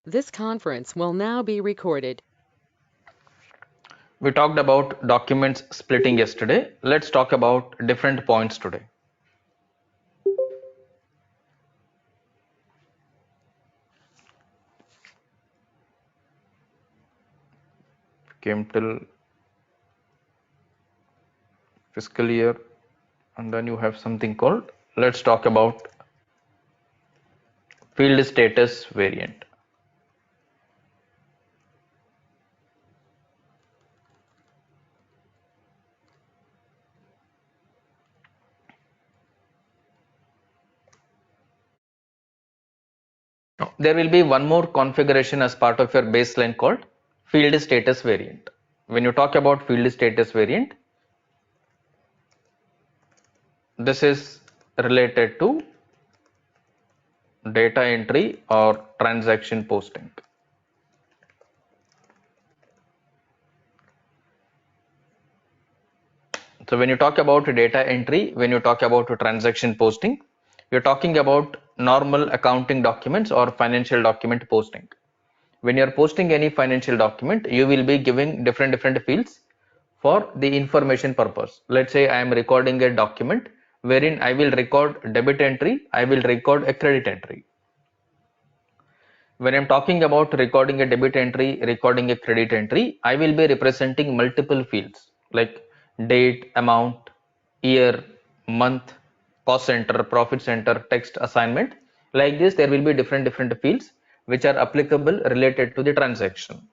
This conference will now be recorded. We talked about documents splitting yesterday. Let's talk about different points today. Came till fiscal year, and then you have something called, let's talk about field status variant. Now, there will be one more configuration as part of your baseline called field status variant. When you talk about field status variant, this is related to data entry or transaction posting. So when you talk about data entry, when you talk about transaction posting, you're talking about normal accounting documents or financial document posting. When you're posting any financial document, you will be giving different fields for the information purpose. Let's say I am recording a document wherein I will record debit entry, I will record a credit entry. When I'm talking about recording a debit entry, recording a credit entry, I will be representing multiple fields like date, amount, year, month, cost center, profit center, text assignment. Like this, there will be different fields which are applicable related to the transaction.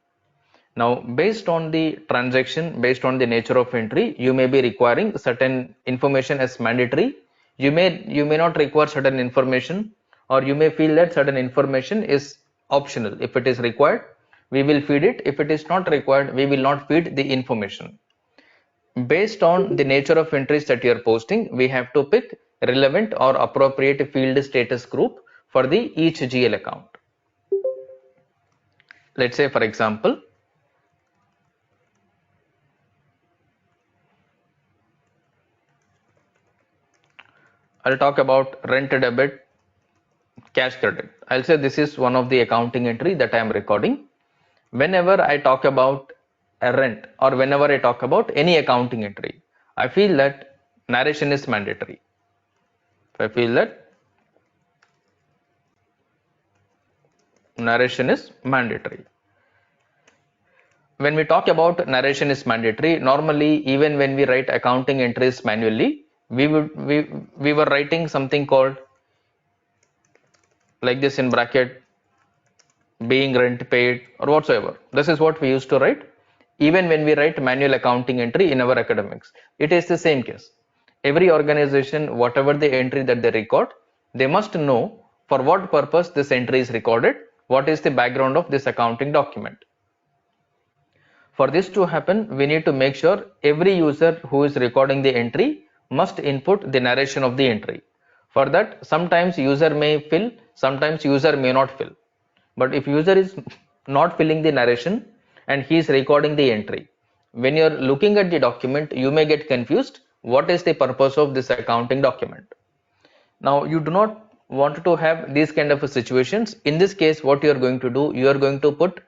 Now, based on the transaction, based on the nature of entry, you may be requiring certain information as mandatory. You may not require certain information, or you may feel that certain information is optional. If it is required, we will feed it. If it is not required, we will not feed the information. Based on the nature of entries that you are posting, we have to pick relevant or appropriate field status group for the each GL account. Let's say, for example, I'll talk about rent debit, cash credit. I'll say this is one of the accounting entry that I am recording. Whenever I talk about a rent or whenever I talk about any accounting entry, I feel that narration is mandatory. I feel that narration is mandatory. When we talk about narration is mandatory, normally even when we write accounting entries manually, we were writing something called like this in bracket, being rent paid or whatsoever. This is what we used to write even when we write manual accounting entry in our academics. It is the same case. Every organization, whatever the entry that they record, they must know for what purpose this entry is recorded, what is the background of this accounting document. For this to happen, we need to make sure every user who is recording the entry must input the narration of the entry. For that, sometimes user may fill, sometimes user may not fill. But if user is not filling the narration and he is recording the entry, when you're looking at the document, you may get confused. What is the purpose of this accounting document? Now, you do not want to have these kind of situations. In this case, what you are going to do, you are going to put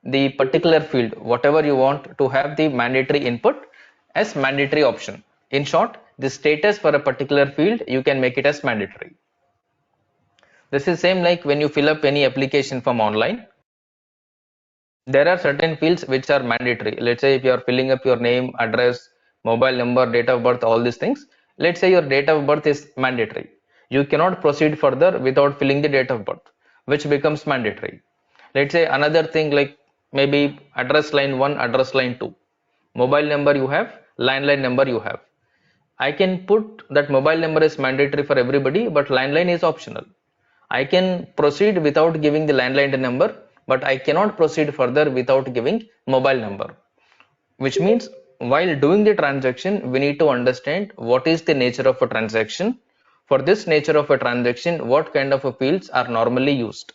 the particular field, whatever you want to have the mandatory input as mandatory option. In short, the status for a particular field, you can make it as mandatory. This is same like when you fill up any application from online. There are certain fields which are mandatory. Let's say if you are filling up your name, address, mobile number, date of birth, all these things. Let's say your date of birth is mandatory. You cannot proceed further without filling the date of birth, which becomes mandatory. Let's say another thing like maybe address line 1, address line 2. Mobile number you have, landline number you have. I can put that mobile number is mandatory for everybody, but landline is optional. I can proceed without giving the landline number, but I cannot proceed further without giving mobile number. Which means while doing the transaction, we need to understand what is the nature of a transaction. For this nature of a transaction, what kind of fields are normally used.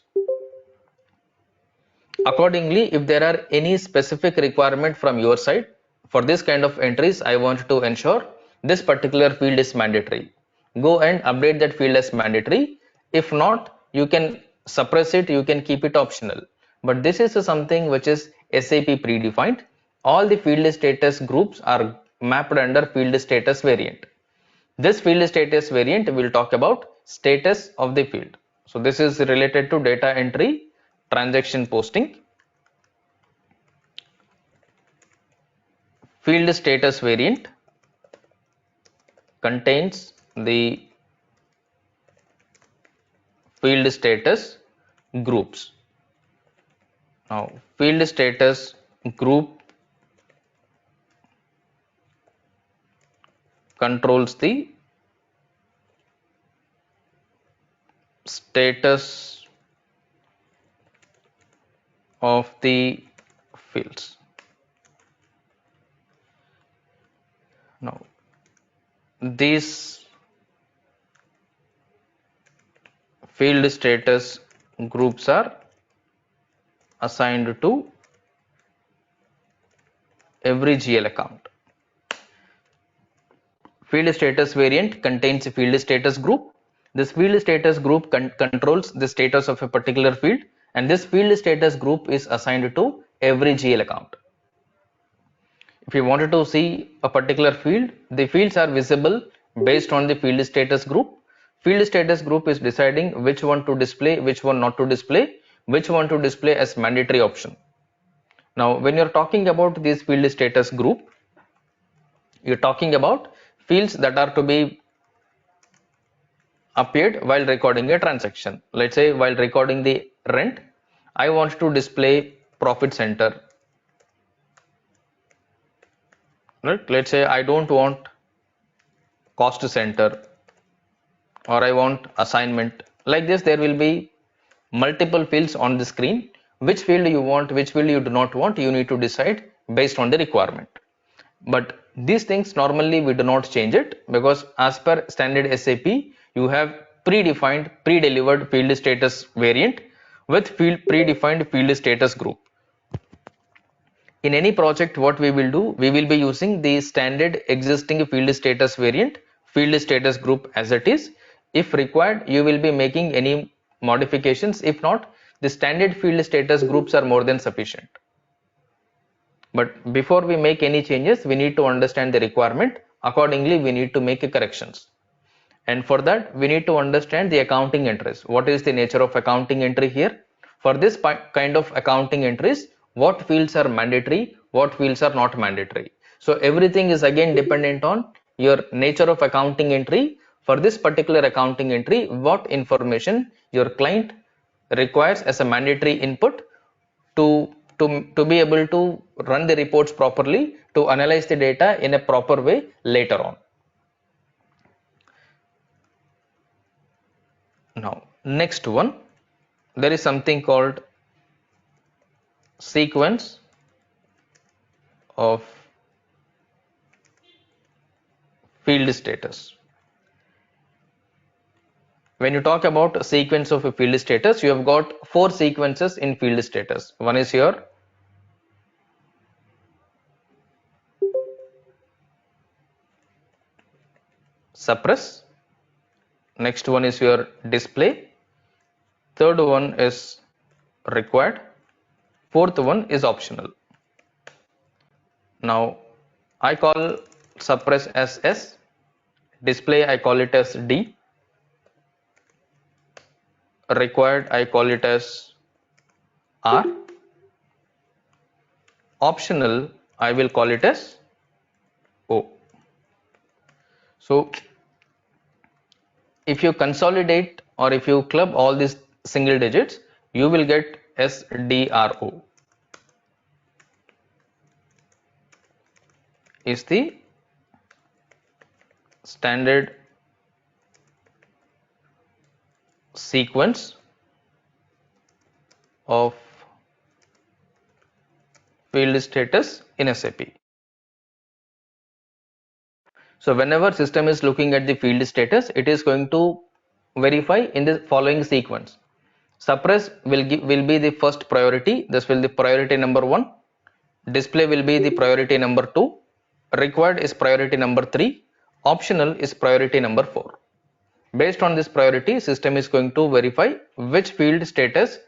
Accordingly, if there are any specific requirement from your side, for this kind of entries, I want to ensure this particular field is mandatory. Go and update that field as mandatory. If not, you can suppress it, you can keep it optional. but this is something which is SAP predefined. All the field status groups are mapped under field status variant. This field status variant will talk about status of the field. So this is related to data entry, transaction posting. Field status variant contains the field status groups. Now, field status group controls the status of the fields. Now, these field status groups are assigned to every GL account. Field status variant contains a field status group. This field status group controls the status of a particular field, and this field status group is assigned to every GL account. If you wanted to see a particular field, the fields are visible based on the field status group. Field status group is deciding which one to display, which one not to display, which one to display as mandatory option. Now, when you're talking about this field status group, you're talking about fields that are to be appeared while recording a transaction. Let's say while recording the rent, I want to display profit center. Right? Let's say I don't want cost center, or I want assignment. Like this, there will be multiple fields on the screen. Which field you want, which field you do not want, you need to decide based on the requirement. But these things normally we do not change it, because as per standard SAP, you have predefined, pre-delivered field status variant with predefined field status group. In any project, what we will do, we will be using the standard existing field status variant, field status group as it is. If required, you will be making any modifications. If not, the standard field status groups are more than sufficient. But before we make any changes, we need to understand the requirement. Accordingly, we need to make corrections. And for that, we need to understand the accounting entries. What is the nature of accounting entry here? For this kind of accounting entries, what fields are mandatory, what fields are not mandatory. So everything is again dependent on your nature of accounting entry. For this particular accounting entry, what information your client requires as a mandatory input to be able to run the reports properly, to analyze the data in a proper way later on. Now, next one, there is something called sequence of field status. When you talk about a sequence of a field status, you have got 4 sequences in field status. One is your suppress, next one is your display, third one is required, fourth one is optional. Now, I call suppress as S, display I call it as D, required I call it as R, optional I will call it as O. So if you consolidate or if you club all these single digits, you will get SDRO is the standard sequence of field status in SAP. So whenever system is looking at the field status, it is going to verify in the following sequence. Suppress will be the first priority. This will be priority number 1. Display will be the priority number 2. Required is priority number 3. Optional is priority number 4. Based on this priority, system is going to verify which field status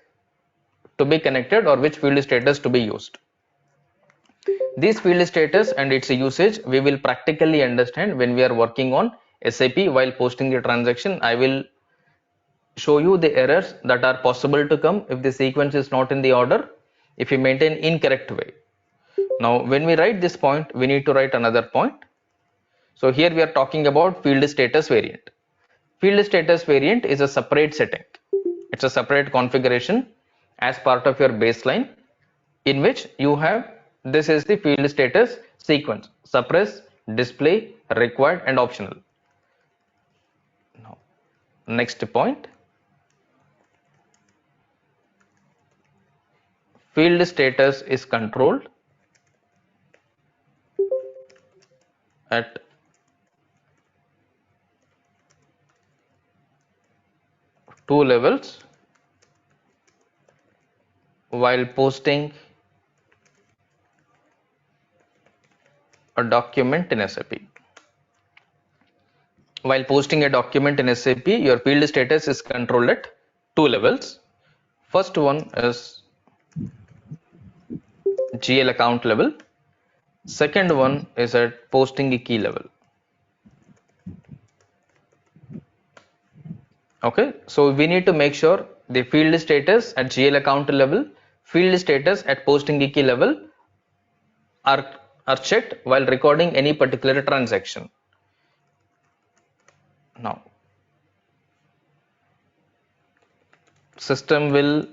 to be connected or which field status to be used. This field status and its usage we will practically understand when we are working on SAP while posting the transaction. I will show you the errors that are possible to come if the sequence is not in the order, if you maintain incorrect way. Now when we write this point, we need to write another point. So here we are talking about field status variant. Field status variant is a separate setting. It's a separate configuration as part of your baseline, in which you have, this is the field status sequence: suppress, display, required and optional. Now next point, field status is controlled at two levels while posting a document in SAP. While posting a document in SAP, your field status is controlled at two levels. First one is GL account level. Second one is at posting a key level. Okay, so we need to make sure the field status at GL account level, field status at posting a key level are checked while recording any particular transaction. Now, system will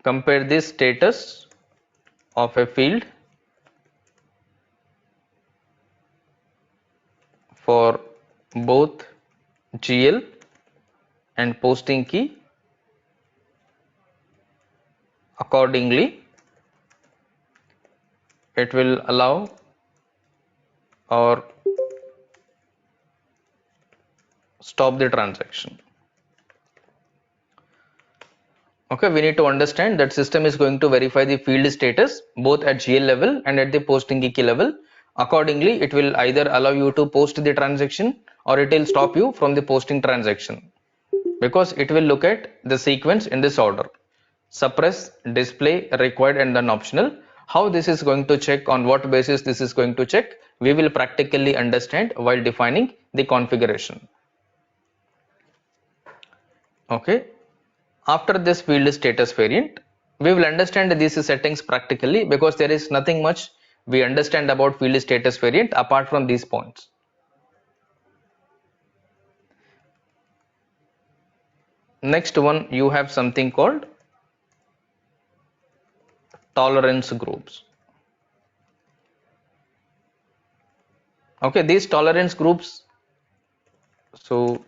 compare the status of a field for both GL and posting key. Accordingly, it will allow or stop the transaction. Okay, we need to understand that system is going to verify the field status both at GL level and at the posting key level. Accordingly, it will either allow you to post the transaction or it will stop you from the posting transaction, because it will look at the sequence in this order: suppress, display, required and then optional. How this is going to check, on what basis this is going to check, we will practically understand while defining the configuration. Okay, after this field status variant, we will understand these settings practically, because there is nothing much we understand about field status variant apart from these points. Next one, you have something called tolerance groups. Okay, these tolerance groups, so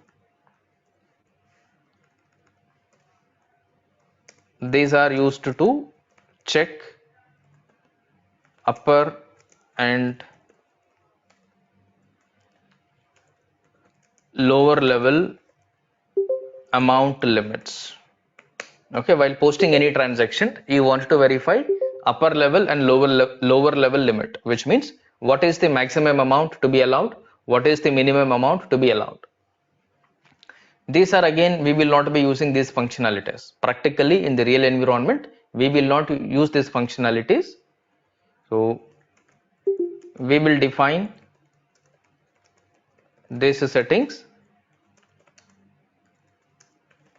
these are used to check upper and lower level amount limits. Okay, while posting any transaction, you want to verify upper level and lower level limit, which means what is the maximum amount to be allowed, what is the minimum amount to be allowed. These are, again, we will not be using these functionalities practically in the real environment. We will not use these functionalities. So we will define these settings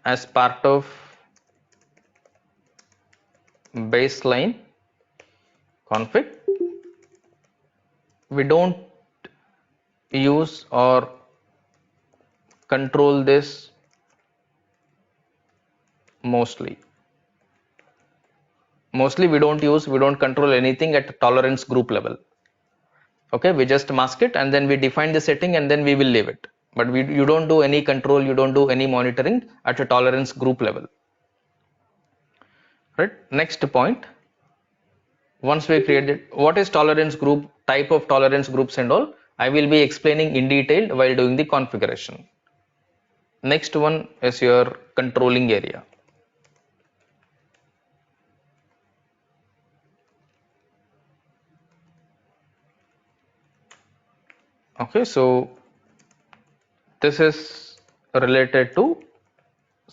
as part of baseline config. We don't use or control this mostly. We don't control anything at tolerance group level. Okay, we just mask it and then we define the setting and then we will leave it. But you don't do any control, you don't do any monitoring at a tolerance group level. Right, next point, once we created what is tolerance group, type of tolerance groups and all, I will be explaining in detail while doing the configuration. Next one is your controlling area. Okay, so This is related to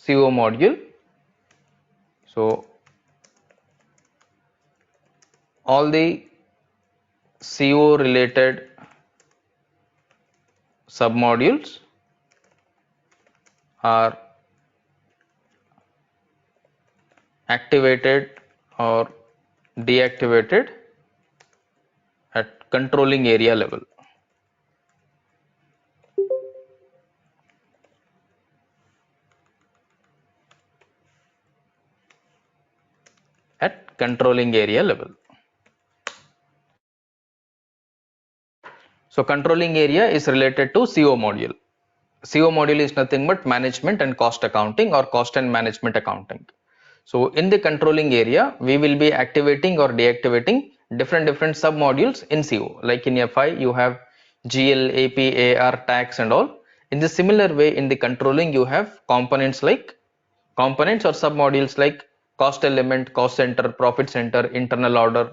CO module. So all the CO related submodules are activated or deactivated at controlling area level. At controlling area level. So controlling area is related to CO module. CO module is nothing but management and cost accounting or cost and management accounting. So in the controlling area, we will be activating or deactivating different submodules in CO. Like in FI, you have GL, AP, AR, tax and all. In the similar way, in the controlling, you have components or submodules like cost element, cost center, profit center, internal order,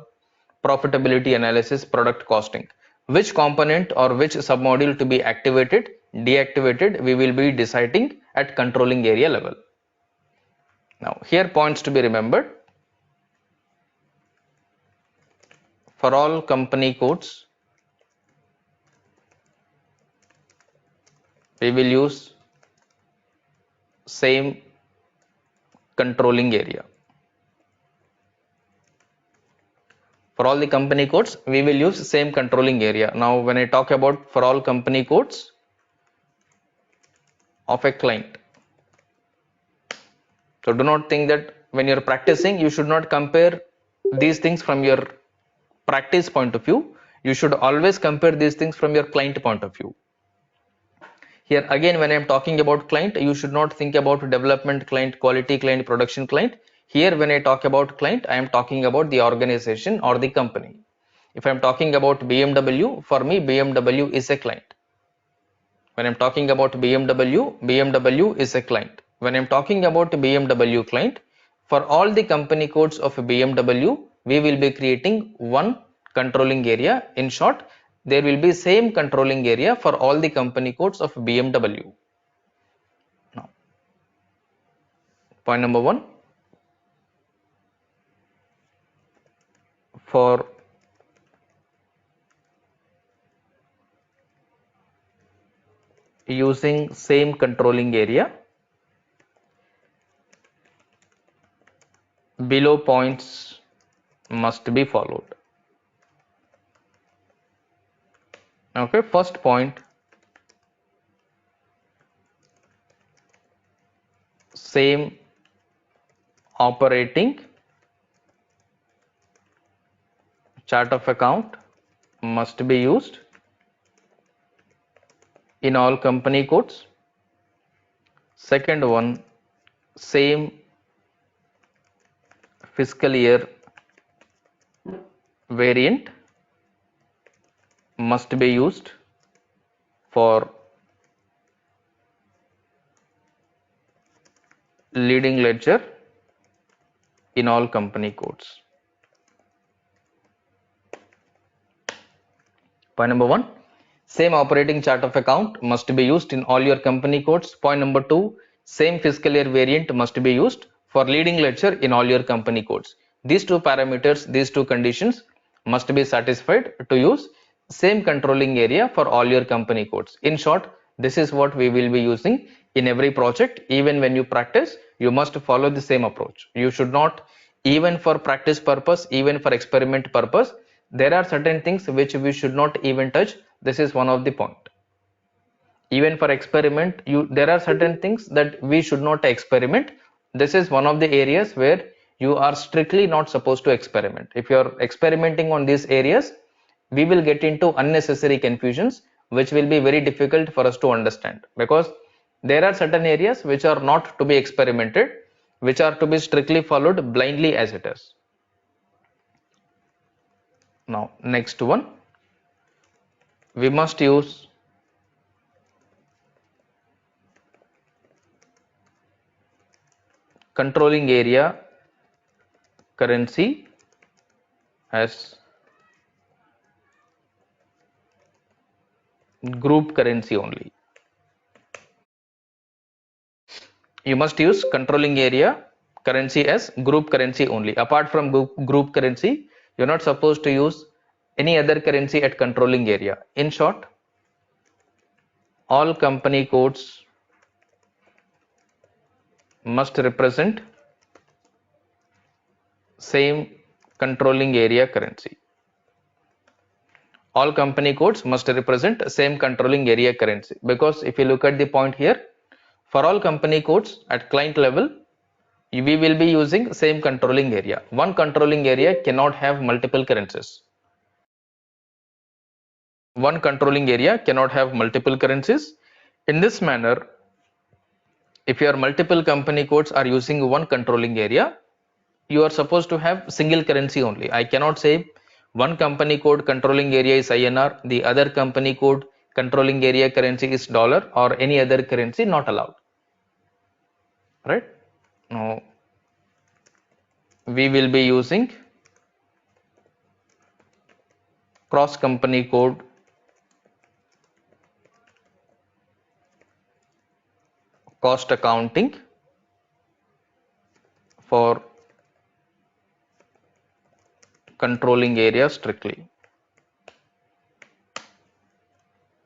profitability analysis, product costing. Which component or which submodule to be activated, deactivated, we will be deciding at controlling area level. Now, here points to be remembered. For all company codes, we will use same controlling area. For all the company codes, we will use same controlling area. Now, when I talk about for all company codes of a client, so do not think that when you're practicing, you should not compare these things from your practice point of view. You should always compare these things from your client point of view. Here again, when I am talking about client, you should not think about development client, quality client, production client. Here when I talk about client, I am talking about the organization or the company. If I am talking about BMW, for me BMW is a client. When I am talking about BMW is a client. When I am talking about BMW client, for all the company codes of BMW, we will be creating one controlling area. In short, there will be same controlling area for all the company codes of BMW. Now, point number 1, for using same controlling area, below points must be followed. Okay, first point, same operating chart of account must be used in all company codes. Second one, same fiscal year variant must be used for leading ledger in all company codes. Point number 1, same operating chart of account must be used in all your company codes. Point number 2, same fiscal year variant must be used for leading ledger in all your company codes. These two parameters, these two conditions must be satisfied to use same controlling area for all your company codes. In short, this is what we will be using in every project. Even when you practice, you must follow the same approach. You should not, even for practice purpose, even for experiment purpose, there are certain things which we should not even touch. This is one of the point. Even for experiment, there are certain things that we should not experiment. This is one of the areas where you are strictly not supposed to experiment. If you are experimenting on these areas, we will get into unnecessary confusions which will be very difficult for us to understand, because there are certain areas which are not to be experimented, which are to be strictly followed blindly as it is. Now, next one, we must use controlling area currency as group currency only. You must use controlling area currency as group currency only. Apart from group currency, you're not supposed to use any other currency at controlling area. In short, all company codes must represent same controlling area currency. All company codes must represent same controlling area currency, because if you look at the point here, for all company codes at client level, we will be using same controlling area. One controlling area cannot have multiple currencies. One controlling area cannot have multiple currencies. In this manner, if your multiple company codes are using one controlling area, you are supposed to have single currency only. I cannot say one company code controlling area is INR, the other company code controlling area currency is dollar, or any other currency. Not allowed, right? Now we will be using cross company code cost accounting for controlling area strictly.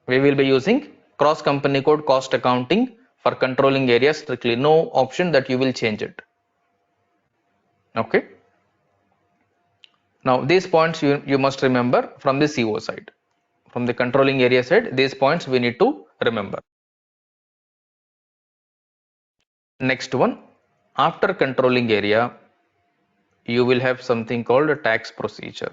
We will be using cross company code cost accounting for controlling area strictly. No option that you will change it. Okay. Now these points you must remember from the CO side. From the controlling area side, these points we need to remember. Next one, after controlling area, you will have something called a tax procedure.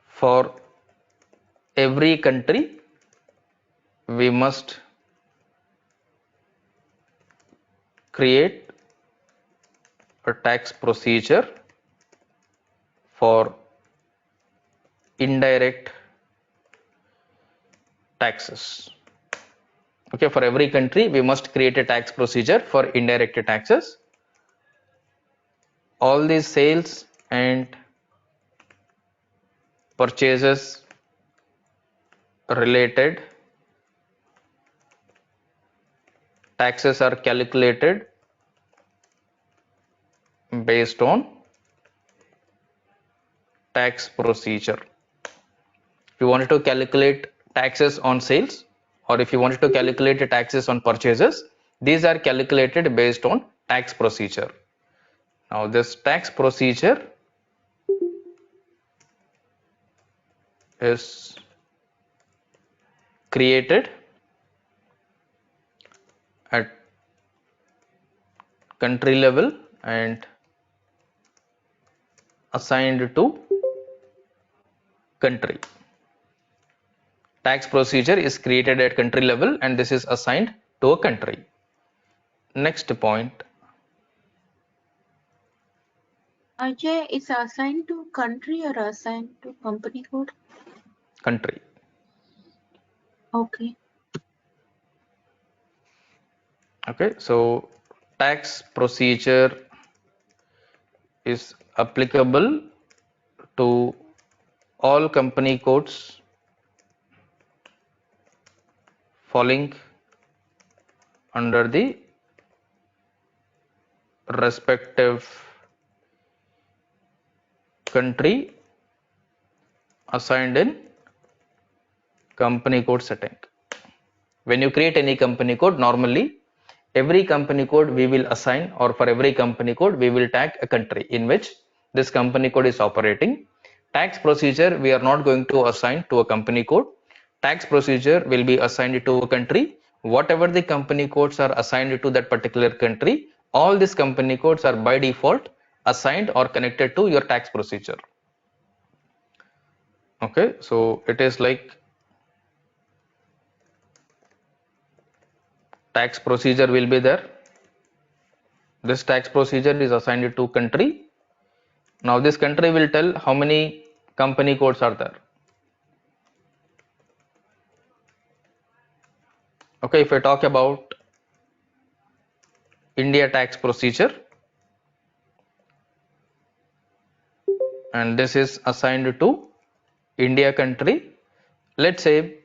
For every country, we must create a tax procedure for indirect taxes. Okay, for every country, we must create a tax procedure for indirect taxes. All these sales and purchases related taxes are calculated based on tax procedure. If you wanted to calculate taxes on sales, or if you wanted to calculate the taxes on purchases, these are calculated based on tax procedure. Now this tax procedure is created at country level and assigned to country. Tax procedure is created at country level and this is assigned to a country. Next point. Ajay, is assigned to country or assigned to company code? Country. Okay. Okay, so tax procedure is applicable to all company codes falling under the respective country assigned in company code setting. When you create any company code, normally every company code we will assign, or for every company code we will tag a country in which this company code is operating. Tax procedure we are not going to assign to a company code. Tax procedure will be assigned to a country. Whatever the company codes are assigned to that particular country, all these company codes are by default assigned or connected to your tax procedure. Okay, so it is like tax procedure will be there. This tax procedure is assigned to country. Now this country will tell how many company codes are there. Okay, if I talk about India tax procedure, and this is assigned to India country, Let's say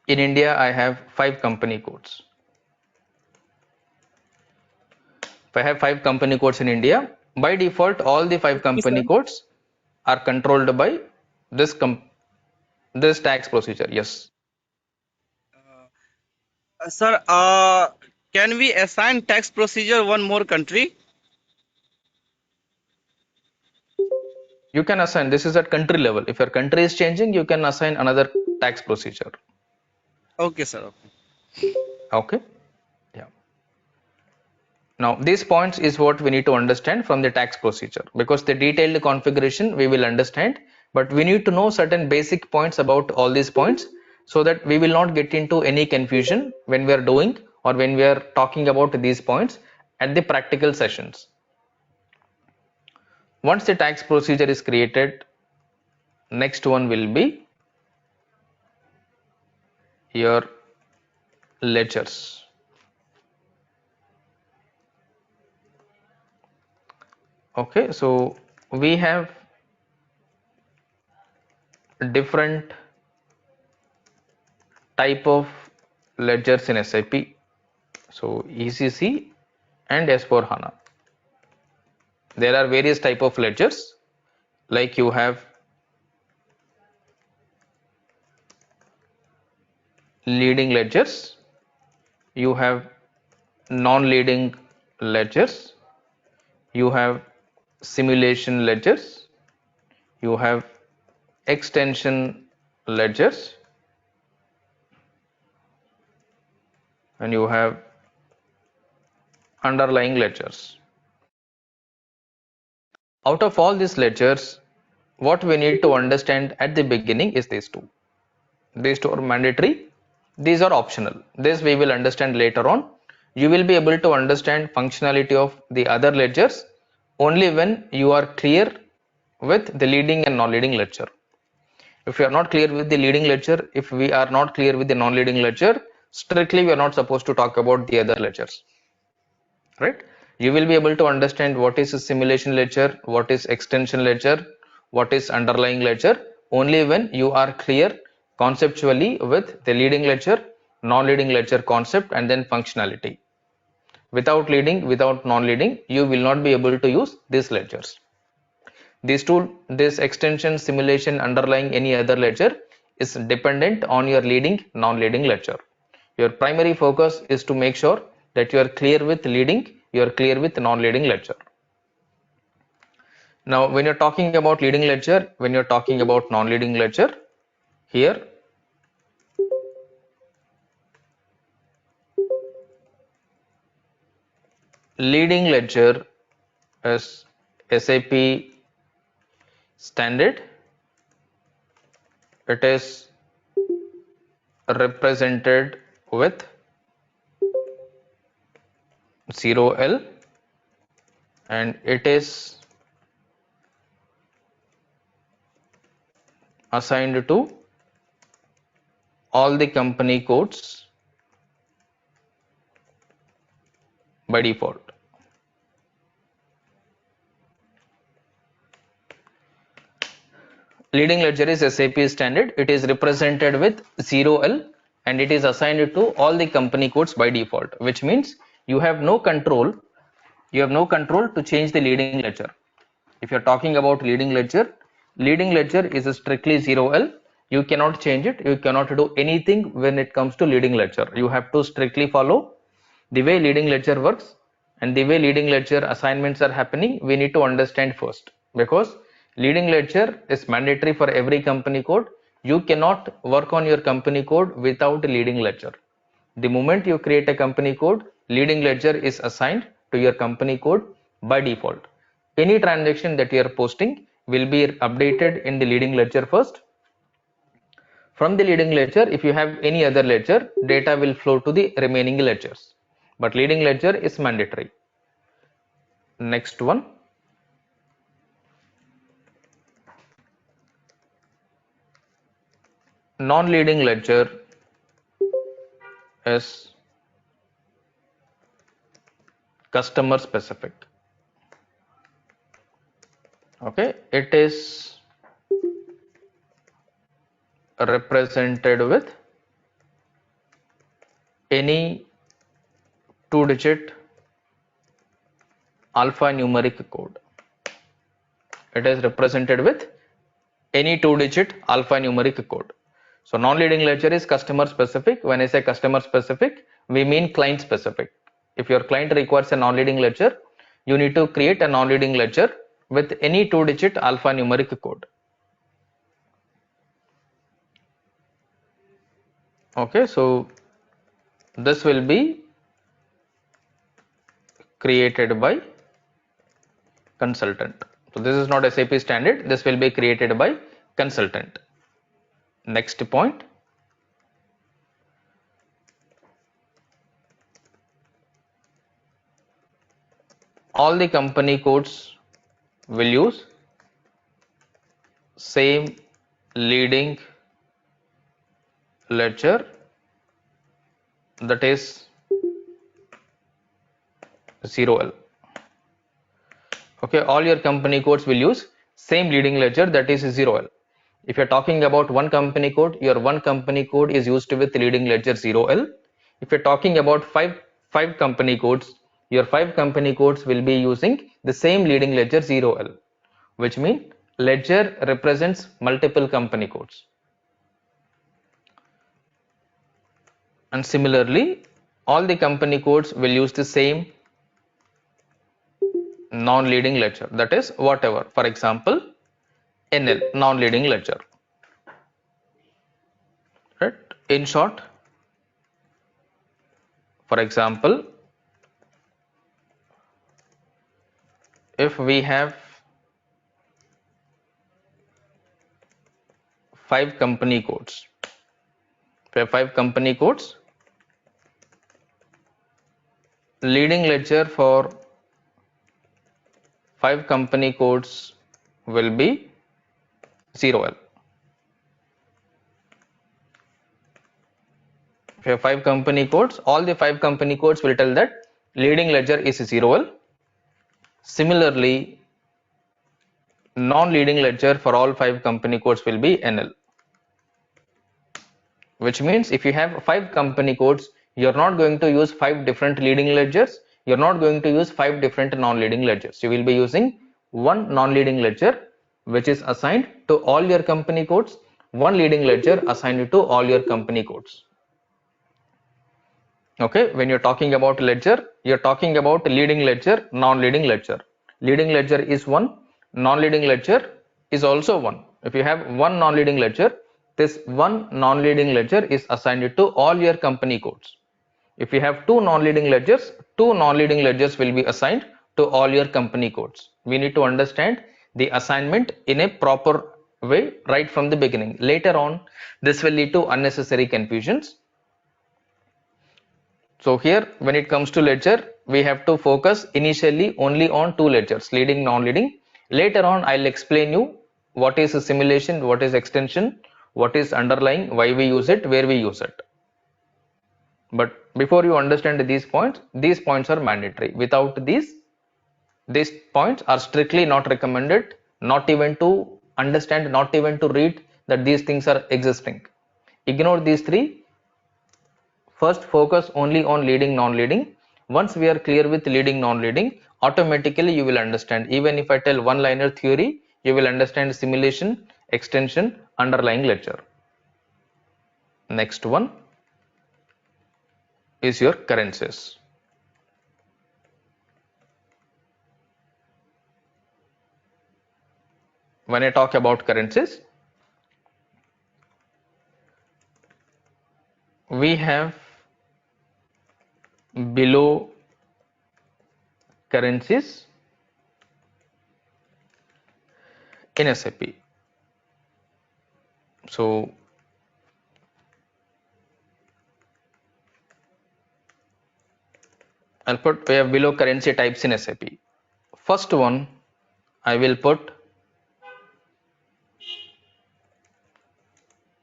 in India I have 5 company codes. If I have 5 company codes in India, by default all the 5 Okay, sir. company codes are controlled by this this tax procedure. Yes. Sir, can we assign tax procedure one more country? You can assign, this is at country level. If your country is changing, you can assign another tax procedure. Okay, sir. Okay. Yeah. Now these points is what we need to understand from the tax procedure, because the detailed configuration we will understand, but we need to know certain basic points about all these points so that we will not get into any confusion when we are doing or when we are talking about these points at the practical sessions. Once the tax procedure is created, next one will be your ledgers. Okay, so we have different type of ledgers in SAP. So ECC and S4HANA. There are various type of ledgers, like you have leading ledgers, you have non-leading ledgers, you have simulation ledgers, you have extension ledgers, and you have underlying ledgers. Out of all these ledgers, what we need to understand at the beginning is these two. These two are mandatory, these are optional. This we will understand later on. You will be able to understand functionality of the other ledgers only when you are clear with the leading and non-leading ledger. If you are not clear with the leading ledger, if we are not clear with the non-leading ledger, strictly we are not supposed to talk about the other ledgers, right? You will be able to understand what is a simulation ledger, what is extension ledger, what is underlying ledger only when you are clear conceptually with the leading ledger, non-leading ledger concept and then functionality. Without leading, without non-leading, you will not be able to use these ledgers. These two, this extension, simulation, underlying any other ledger is dependent on your leading, non-leading ledger. Your primary focus is to make sure that you are clear with leading, you are clear with non-leading ledger. Now, when you're talking about leading ledger, when you're talking about non-leading ledger, here leading ledger is SAP standard. It is represented with 0L and it is assigned to all the company codes by default. Leading ledger is SAP standard. It is represented with 0L and it is assigned to all the company codes by default, which means you have no control. You have no control to change the leading ledger. If you're talking about leading ledger is strictly 0L. You cannot change it. You cannot do anything when it comes to leading ledger. You have to strictly follow the way leading ledger works, and the way leading ledger assignments are happening we need to understand first, because leading ledger is mandatory for every company code. You cannot work on your company code without leading ledger. The moment you create a company code, leading ledger is assigned to your company code by default. Any transaction that you are posting will be updated in the leading ledger first. From the leading ledger, if you have any other ledger, data will flow to the remaining ledgers. But leading ledger is mandatory. Next one. Non-leading ledger is customer specific. Okay, it is represented with any 2-digit alphanumeric code. It is represented with any 2-digit alphanumeric code. So non-leading ledger is customer specific. When I say customer specific, we mean client specific. If your client requires a non-leading ledger, you need to create a non-leading ledger with any 2-digit alphanumeric code. Okay, so this will be created by consultant. So this is not SAP standard. This will be created by consultant. Next point. All the company codes will use same leading ledger, that is 0L. Okay, all your company codes will use same leading ledger, that is 0L. If you're talking about one company code, your one company code is used with leading ledger 0L. If you're talking about five company codes, your 5 company codes will be using the same leading ledger 0L, which means ledger represents multiple company codes. And similarly, all the company codes will use the same non-leading ledger, that is whatever. For example, NL, non-leading ledger. Right? In short, for example, if we have 5 company codes, leading ledger for 5 company codes will be 0L. If you have 5 company codes, all the 5 company codes will tell that leading ledger is 0L. Similarly, non-leading ledger for all 5 company codes will be NL. Which means if you have 5 company codes, you're not going to use 5 different leading ledgers. You're not going to use 5 different non-leading ledgers. You will be using one non-leading ledger which is assigned to all your company codes, one leading ledger assigned to all your company codes. Okay, when you're talking about ledger, you're talking about leading ledger, non-leading ledger. Leading ledger is one, non-leading ledger is also one. If you have one non-leading ledger, this one non-leading ledger is assigned to all your company codes. If you have two non-leading ledgers will be assigned to all your company codes. We need to understand the assignment in a proper way right from the beginning. Later on, this will lead to unnecessary confusions. So here, when it comes to ledger, we have to focus initially only on 2 ledgers, leading, non-leading. Later on, I'll explain you what is a simulation, what is extension, what is underlying, why we use it, where we use it. But before you understand these points are mandatory. Without these points are strictly not recommended, not even to understand, not even to read that these things are existing. Ignore these 3. First, focus only on leading, non-leading. Once we are clear with leading, non-leading, automatically you will understand. Even if I tell one-liner theory, you will understand simulation, extension, underlying ledger. Next one is your currencies. When I talk about currencies, we have below currencies in SAP. So I'll put, we have below currency types in SAP. First one, I will put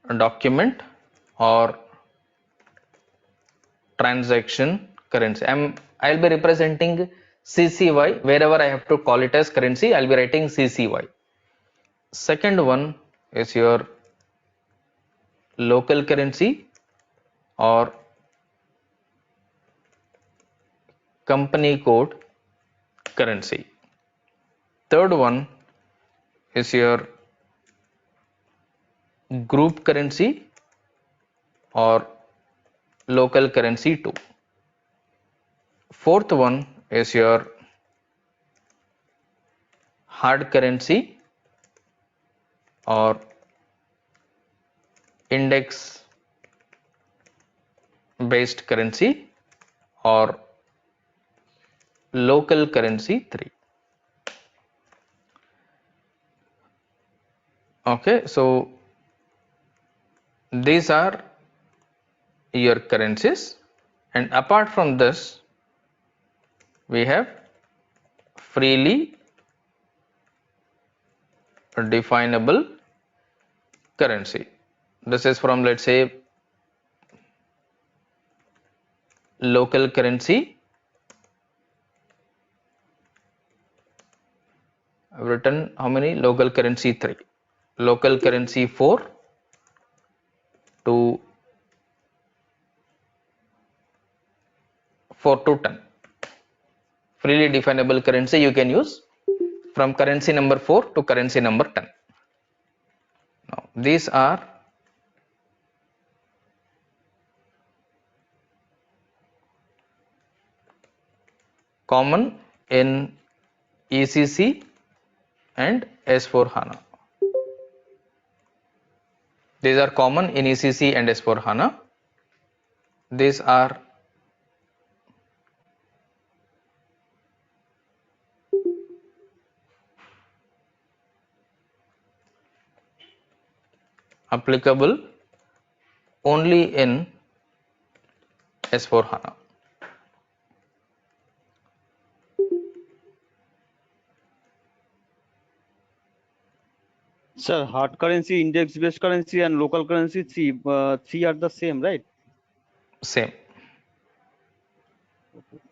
a document or transaction currency. I'll be representing CCY. Wherever I have to call it as currency, I'll be writing CCY. Second one is your local currency or company code currency. Third one is your group currency or local currency too. Fourth one is your hard currency or index based currency or local currency 3. Okay, so these are your currencies, and apart from this we have freely definable currency. This is from, let's say, local currency. I've written how many? Local currency 3, local currency 4 to 4 to 10. Freely definable currency you can use from currency number 4 to currency number 10. Now these are common in ECC and S4HANA. These are common in ECC and S4HANA. These are applicable only in S4HANA. Sir, hard currency, index-based currency, and local currency, three are the same, right? Same.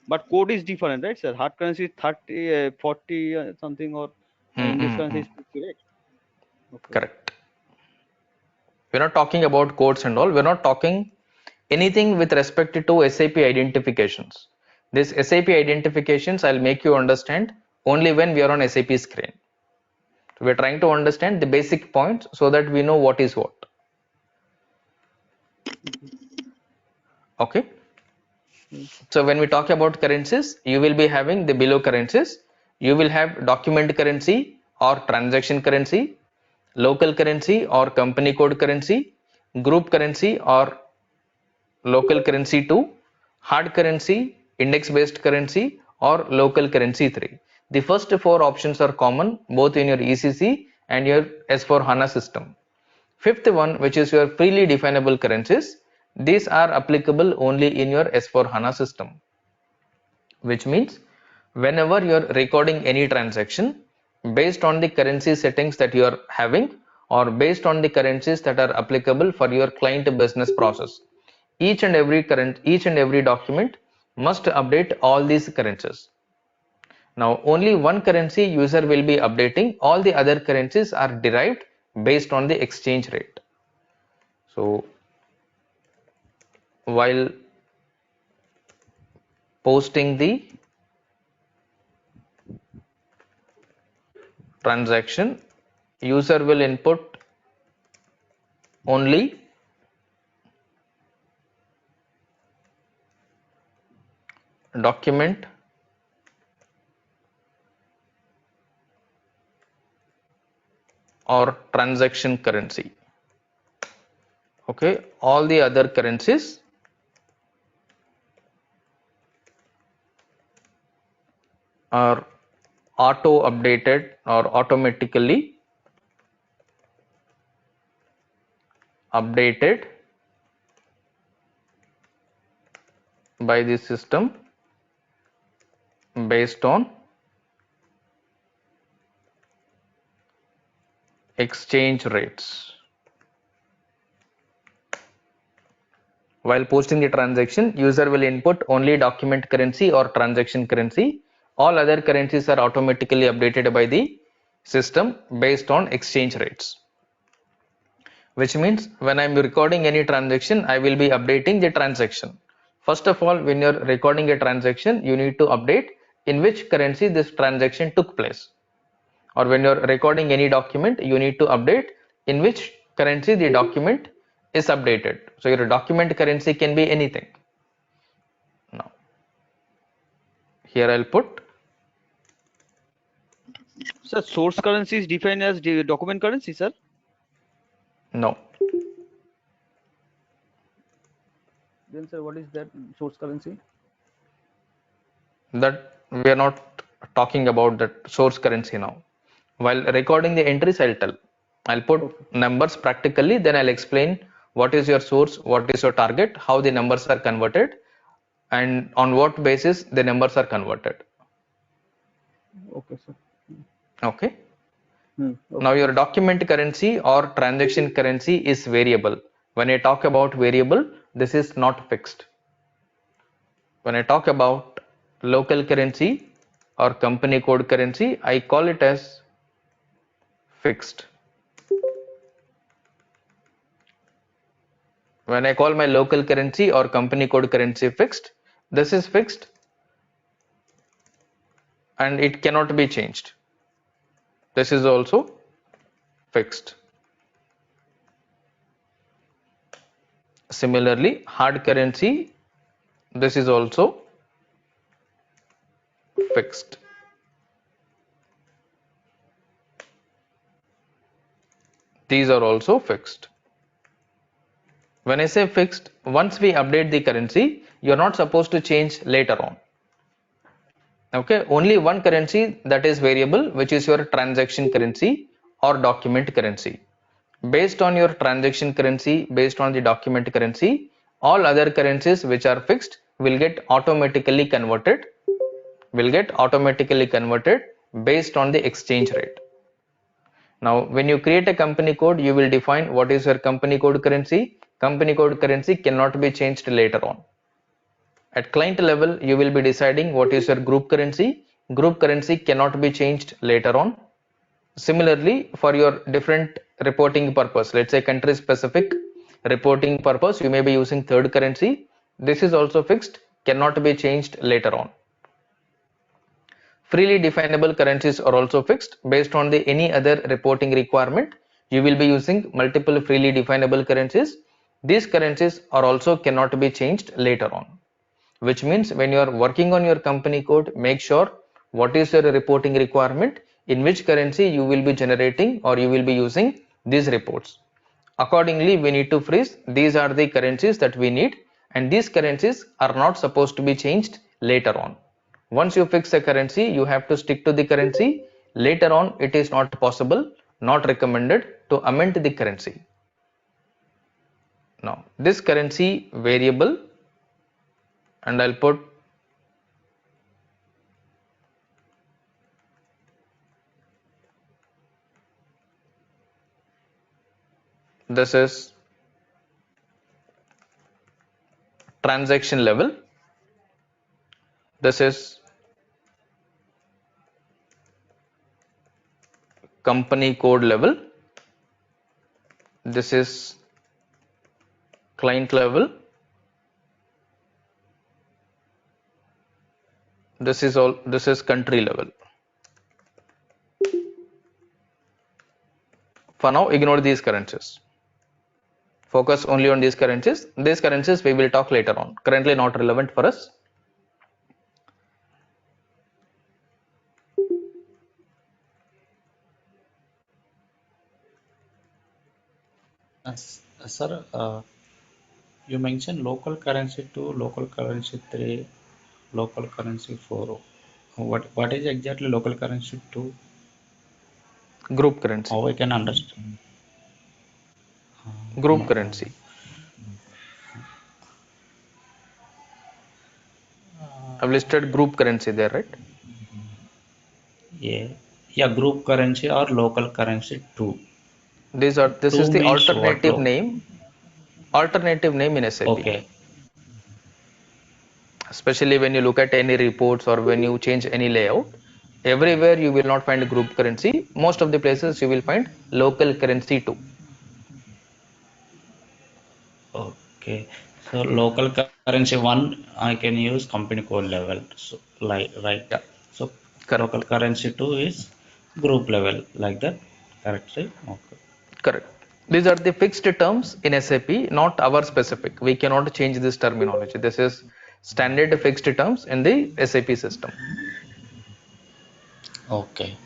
But code is different, right, sir? Hard currency is 30, 40 something, or index currency is 50, right? Okay. Correct. We're not talking about codes and all. We're not talking anything with respect to SAP identifications. This SAP identifications I'll make you understand only when we are on SAP screen. We're trying to understand the basic points so that we know what is what. Okay. So when we talk about currencies, you will be having the below currencies. You will have document currency or transaction currency, local currency or company code currency, group currency or local currency 2, hard currency, index based currency or local currency 3. The first 4 options are common both in your ECC and your S4HANA system. Fifth one, which is your freely definable currencies, these are applicable only in your S4HANA system, which means whenever you are recording any transaction based on the currency settings that you are having or based on the currencies that are applicable for your client business process, each and every document must update all these currencies. Now only one currency user will be updating, all the other currencies are derived based on the exchange rate. So while posting the transaction, user will input only document or transaction currency. Okay, all the other currencies are auto updated or automatically updated by the system based on exchange rates. While posting the transaction, user will input only document currency or transaction currency. All other currencies are automatically updated by the system based on exchange rates. which means when I'm recording any transaction, I will be updating the transaction. First of all, when you're recording a transaction, you need to update in which currency this transaction took place. Or when you're recording any document, you need to update in which currency the document is updated. So your document currency can be anything. Now, here I'll put. Sir, source currency is defined as the document currency, sir. No. Then, sir, what is that source currency? That we are not talking about that source currency now. While recording the entries, I'll put numbers practically, then I'll explain what is your source, what is your target, how the numbers are converted, and on what basis the numbers are converted. Okay, sir. Okay. Okay. Now your document currency or transaction currency is variable. When I talk about variable, this is not fixed. When I talk about local currency or company code currency, I call it as fixed. When I call my local currency or company code currency fixed, this is fixed and it cannot be changed. This is also fixed. Similarly, hard currency, this is also fixed. These are also fixed. When I say fixed, once we update the currency, you're not supposed to change later on. Okay, only one currency that is variable, which is your transaction currency or document currency. Based on your transaction currency, based on the document currency, all other currencies which are fixed will get automatically converted based on the exchange rate. Now, when you create a company code, you will define what is your company code currency. Company code currency cannot be changed later on. At client level, you will be deciding what is your group currency. Group currency cannot be changed later on. Similarly, for your different reporting purpose, let's say country specific reporting purpose, you may be using third currency. This is also fixed, cannot be changed later on. Freely definable currencies are also fixed. Based on the any other reporting requirement, you will be using multiple freely definable currencies. These currencies are also cannot be changed later on, which means when you are working on your company code, make sure what is your reporting requirement, in which currency you will be generating or you will be using these reports. Accordingly, we need to freeze. These are the currencies that we need, and these currencies are not supposed to be changed later on. Once you fix a currency, you have to stick to the currency. Later on, it is not possible, not recommended to amend the currency. Now, this currency variable, and I'll put this is transaction level, this is company code level, this is client level, this is country level. For now, ignore these currencies. Focus only on these currencies. These currencies we will talk later on. Currently not relevant for us. Sir, you mentioned local currency 2, local currency 3, local currency 4. What is exactly local currency 2? Group currency. How I can understand? Group No. currency. I've listed group currency there, right? Yeah, group currency or local currency 2. This is 2 the means what? alternative name in SAP. Okay. Especially when you look at any reports or when you change any layout, everywhere you will not find group currency. Most of the places you will find local currency too. Okay. So local currency one, I can use company code level. So like right. Yeah, So local correct. currency two is group level like that. Correct, right? Okay. Correct. These are the fixed terms in SAP, not our specific. We cannot change this terminology. This is standard fixed terms in the SAP system. Okay.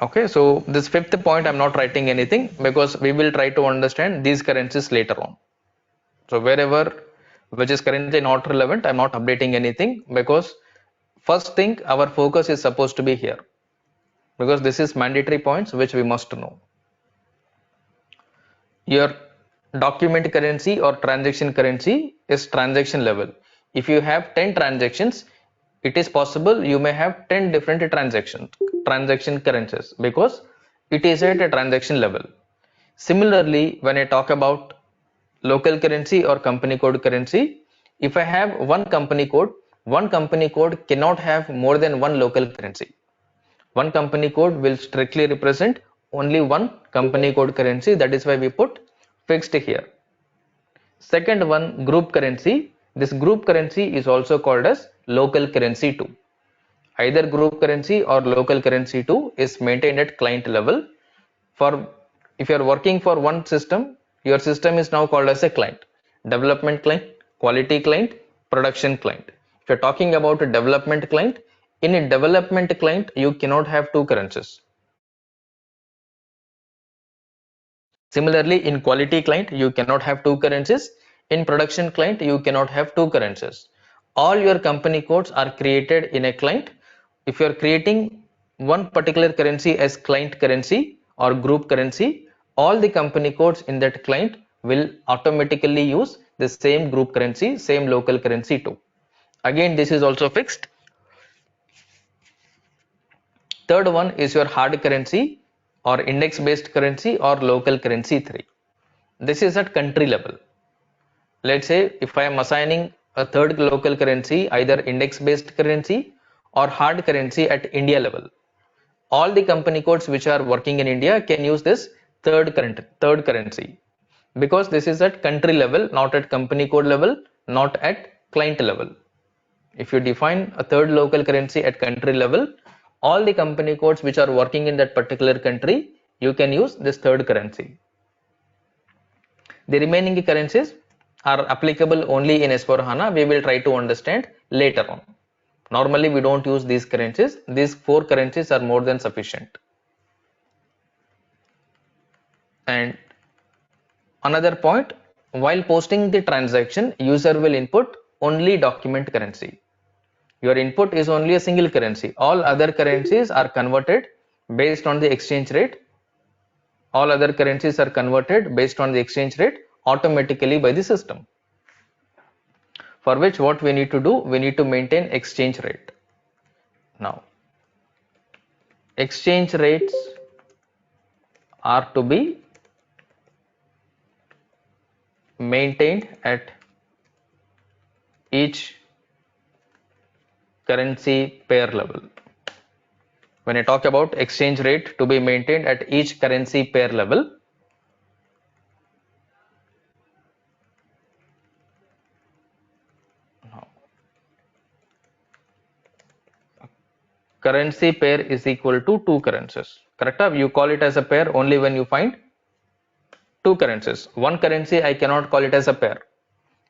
Okay, so this fifth point, I'm not writing anything because we will try to understand these currencies later on. So wherever which is currently not relevant, I'm not updating anything because first thing our focus is supposed to be here because this is mandatory points which we must know. Your document currency or transaction currency is transaction level. If you have 10 transactions, it is possible you may have 10 different transaction currencies because it is at a transaction level. Similarly, when I talk about local currency or company code currency, if I have one company code cannot have more than one local currency. One company code will strictly represent only one company code currency. That is why we put fixed here. Second one, group currency. This group currency is also called as local currency too. Either group currency or local currency too is maintained at client level. For if you are working for one system, your system is now called as a client. Development client, quality client, production client. If you're talking about a development client, in a development client, you cannot have two currencies. Similarly, in quality client, you cannot have two currencies. In production client, you cannot have two currencies. All your company codes are created in a client. If you are creating one particular currency as client currency or group currency, all the company codes in that client will automatically use the same group currency, same local currency too. Again, this is also fixed. Third one is your hard currency or index based currency or local currency 3. This is at country level. Let's say if I am assigning a third local currency, either index based currency or hard currency at India level, all the company codes which are working in India can use this third currency because this is at country level, not at company code level, not at client level. If you define a third local currency at country level, all the company codes which are working in that particular country, you can use this third currency. The remaining currencies are applicable only in S4HANA. We will try to understand later on. Normally, we don't use these currencies. These four currencies are more than sufficient. And another point, while posting the transaction, user will input only document currency. Your input is only a single currency. All other currencies are converted based on the exchange rate. All other currencies are converted based on the exchange rate automatically by the system. For which what we need to do, we need to maintain exchange rate. Now, exchange rates are to be maintained at each currency pair level. When I talk about exchange rate to be maintained at each currency pair level, currency pair is equal to two currencies. Correct? You call it as a pair only when you find two currencies. One currency I cannot call it as a pair.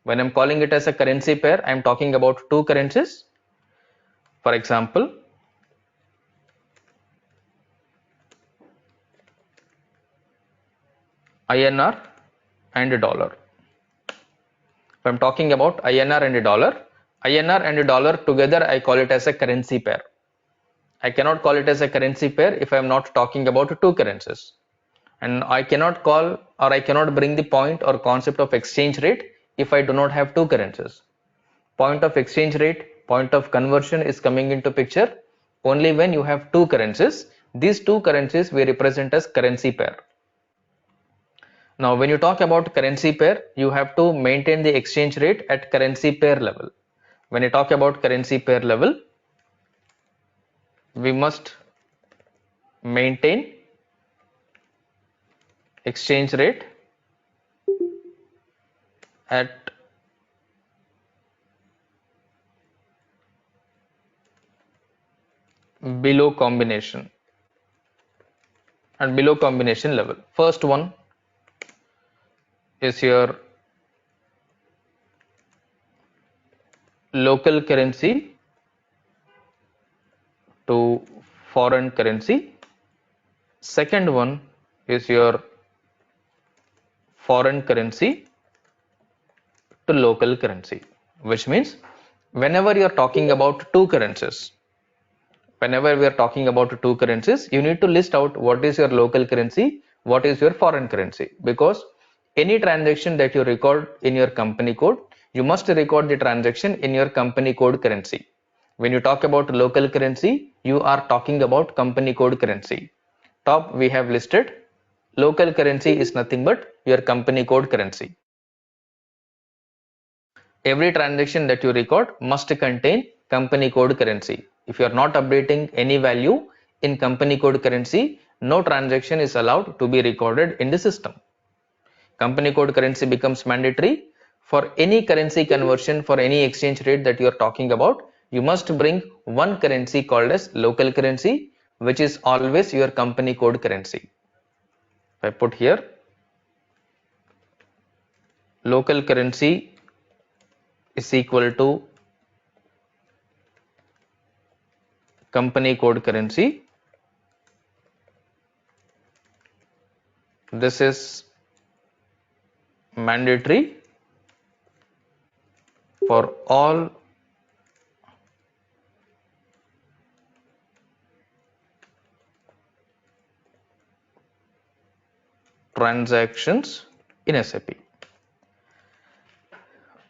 When I'm calling it as a currency pair, I'm talking about two currencies. For example, INR and dollar. If I'm talking about INR and dollar together, I call it as a currency pair. I cannot call it as a currency pair if I am not talking about two currencies. And I cannot call or I cannot bring the point or concept of exchange rate if I do not have two currencies. Point of exchange rate, point of conversion is coming into picture only when you have two currencies. These two currencies we represent as currency pair. Now, when you talk about currency pair, you have to maintain the exchange rate at currency pair level. When you talk about currency pair level, we must maintain exchange rate at below combination and below combination level. First one is your local currency to foreign currency. Second one is your foreign currency to local currency, which means whenever you're talking about two currencies, you need to list out what is your local currency, what is your foreign currency, because any transaction that you record in your company code, you must record the transaction in your company code currency. When you talk about local currency, you are talking about company code currency. Top we have listed local currency is nothing but your company code currency. Every transaction that you record must contain company code currency. If you are not updating any value in company code currency, no transaction is allowed to be recorded in the system. Company code currency becomes mandatory for any currency conversion, for any exchange rate that you are talking about. You must bring one currency called as local currency, which is always your company code currency. If I put here local currency is equal to company code currency, this is mandatory for all transactions in SAP.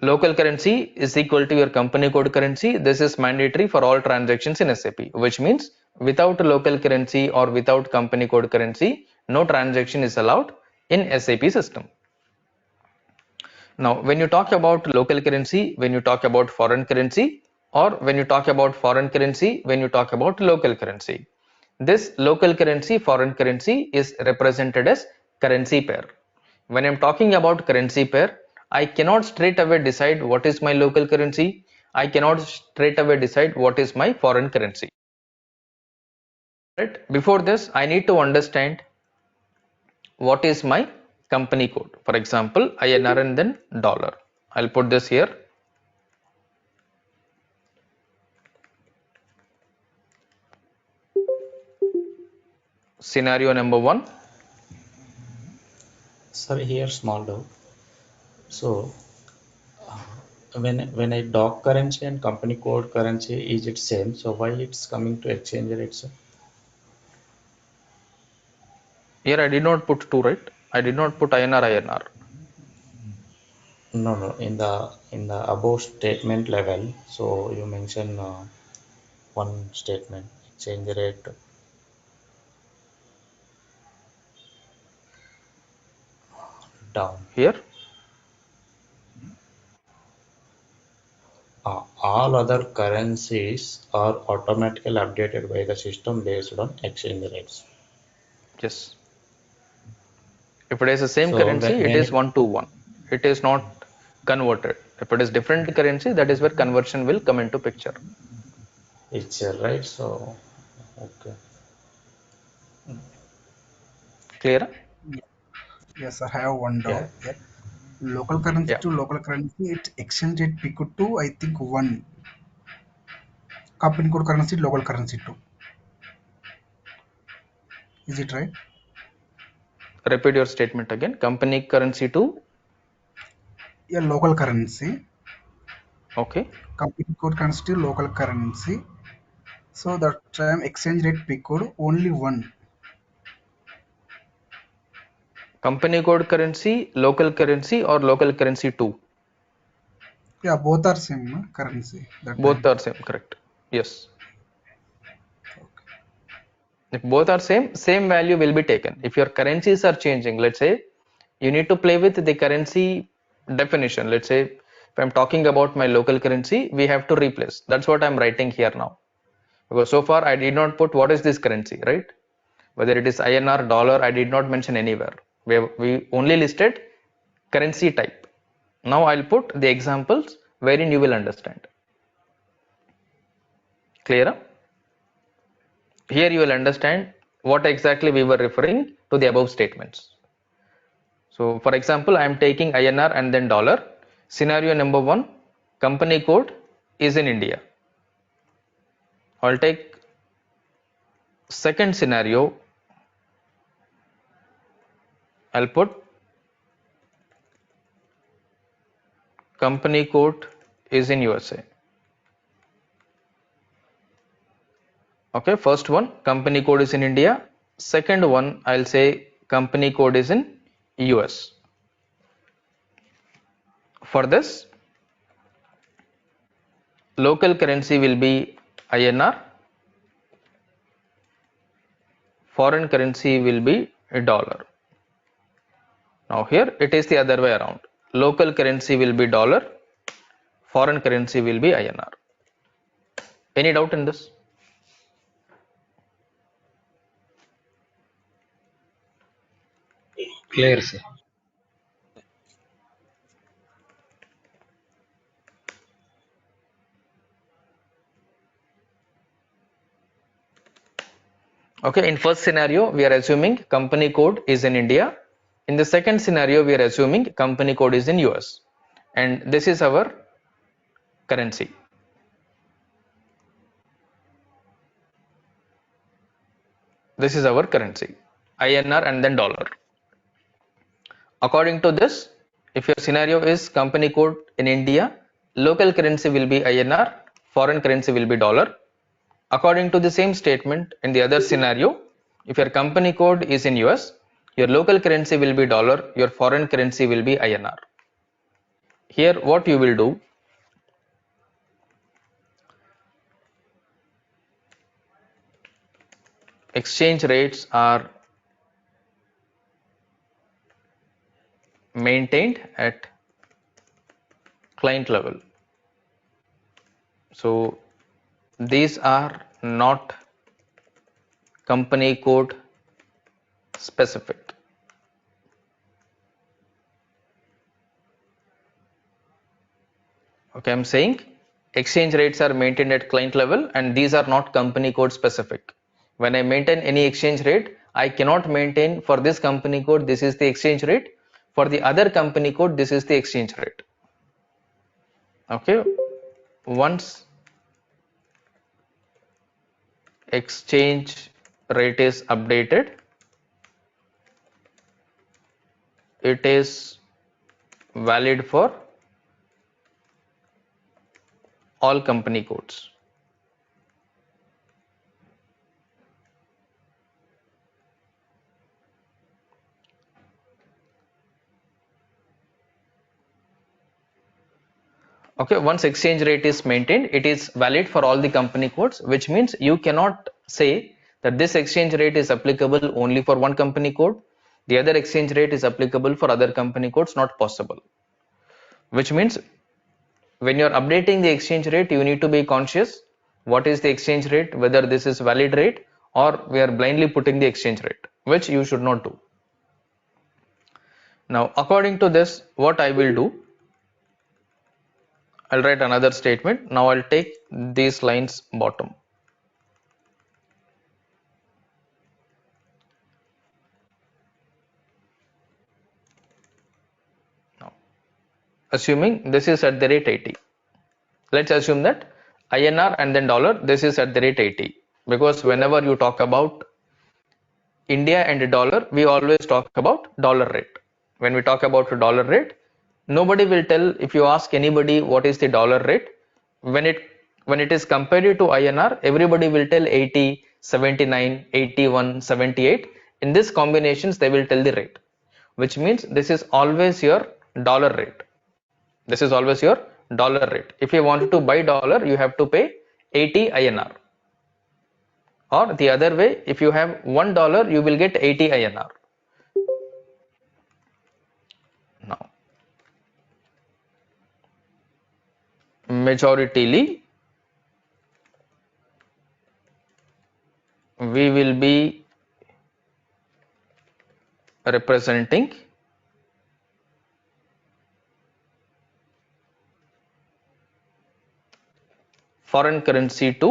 Local currency is equal to your company code currency. This is mandatory for all transactions in SAP, which means without local currency or without company code currency, no transaction is allowed in SAP system. Now, when you talk about local currency, when you talk about foreign currency, or when you talk about foreign currency, when you talk about local currency, this local currency, foreign currency is represented as currency pair. When I'm talking about currency pair, I cannot straight away decide what is my local currency. I cannot straight away decide what is my foreign currency. Right? Before this, I need to understand what is my company code. For example, INR and then dollar. I'll put this here. Scenario number one. Sir, here small doubt. So when I doc currency and company code currency, is it same? So why it's coming to exchange rates? Here I did not put two, right? I did not put INR. No. In the above statement level, so you mention one statement exchange rate down. Here. All other currencies are automatically updated by the system based on exchange rates. Yes. If it is the same So currency, it when is 1 to 1. It is not converted. If it is different currency, that is where conversion will come into picture. it's right, so okay. Clear? Yes, I have one Yeah, doubt here. Local currency Yeah. to local currency, it exchange rate pick to I think one. Company code currency, local currency too. Is it right? Repeat your statement again. Company currency to. Yeah, local currency. Okay. Company code currency to local currency. So that time exchange rate pick code only one. Company code currency, local currency, or local currency to. Yeah, both are same currency that Both time. are same, correct? Yes. If both are same value will be taken. If your currencies are changing, let's say you need to play with the currency definition. Let's say if I'm talking about my local currency, we have to replace. That's what I'm writing here now. Because so far I did not put what is this currency, right? Whether it is INR, dollar, I did not mention anywhere. We only listed currency type. Now I'll put the examples wherein you will understand. Clear? Here you will understand what exactly we were referring to the above statements. So for example, I am taking INR and then dollar. Scenario number 1, company code is in India. I'll take second scenario. I'll put company code is in USA. Okay, first one, company code is in India. Second one, I'll say company code is in US. For this, local currency will be INR, foreign currency will be a dollar. Now here it is the other way around. Local currency will be dollar, foreign currency will be INR. Any doubt in this? Clear, sir. Okay, in first scenario, we are assuming company code is in India. In the second scenario, we are assuming company code is in US. And this is our currency. This is our currency, INR and then dollar. According to this, if your scenario is company code in India, local currency will be INR, foreign currency will be dollar. According to the same statement in the other scenario, if your company code is in US, your local currency will be dollar, your foreign currency will be INR. Here what you will do, exchange rates are maintained at client level. So these are not company code specific. Okay, I'm saying exchange rates are maintained at client level and these are not company code specific. When I maintain any exchange rate, I cannot maintain for this company code this is the exchange rate, for the other company code this is the exchange rate. Okay, once exchange rate is updated, it is valid for all company codes. Okay, once exchange rate is maintained, it is valid for all the company codes, which means you cannot say that this exchange rate is applicable only for one company code, the other exchange rate is applicable for other company codes, not possible. Which means when you're updating the exchange rate, you need to be conscious what is the exchange rate, whether this is valid rate or we are blindly putting the exchange rate, which you should not do. Now, according to this, what I will do, I'll write another statement. Now I'll take these lines bottom. Now, assuming this is at the rate 80. Let's assume that INR and then dollar, this is at the rate 80. Because whenever you talk about India and dollar, we always talk about dollar rate. When we talk about dollar rate, nobody will tell, if you ask anybody what is the dollar rate, when it is compared to INR, everybody will tell 80, 79, 81, 78. In this combinations, they will tell the rate, which means this is always your dollar rate. This is always your dollar rate. If you want to buy dollar, you have to pay 80 INR. Or the other way, if you have $1, you will get 80 INR. Now, majoritarily, we will be representing foreign currency to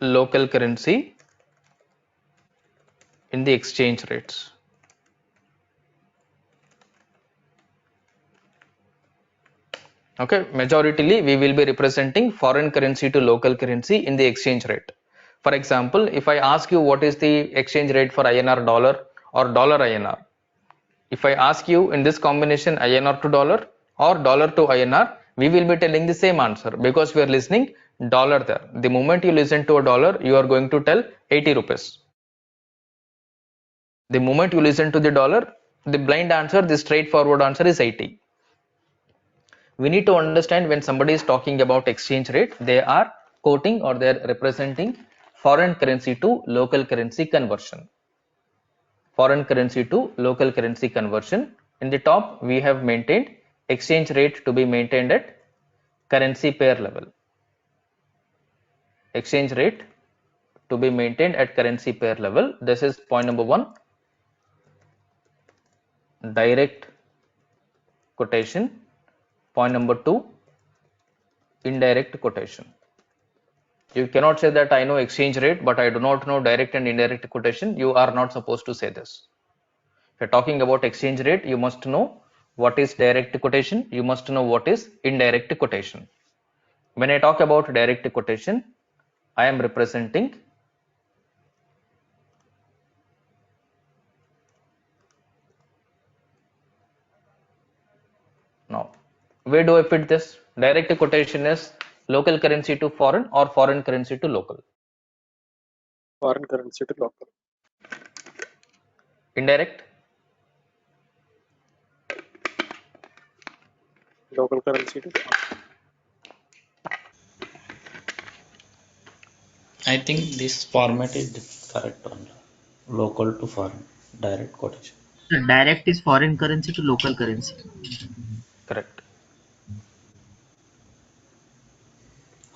local currency in the exchange rates. Okay, majoritarily we will be representing foreign currency to local currency in the exchange rate. For example, if I ask you what is the exchange rate for INR dollar or dollar INR, if I ask you in this combination INR to dollar or dollar to INR, we will be telling the same answer because we are listening dollar there. The moment you listen to a dollar, you are going to tell 80 rupees. The moment you listen to the dollar, the blind answer, the straightforward answer is 80. We need to understand when somebody is talking about exchange rate, they are quoting or they are representing foreign currency to local currency conversion. Foreign currency to local currency conversion. In the top, we have maintained exchange rate to be maintained at currency pair level. Exchange rate to be maintained at currency pair level. This is point number 1. Direct quotation. Point number 2, indirect quotation. You cannot say that I know exchange rate, but I do not know direct and indirect quotation. You are not supposed to say this. If you're talking about exchange rate, you must know what is direct quotation. You must know what is indirect quotation. When I talk about direct quotation, I am representing now. Where do I fit this? Direct quotation is local currency to foreign or foreign currency to local. Foreign currency to local. Indirect, Local currency to I think this format is correct only. Local to foreign, direct quotation. Direct is foreign currency to local currency. correct.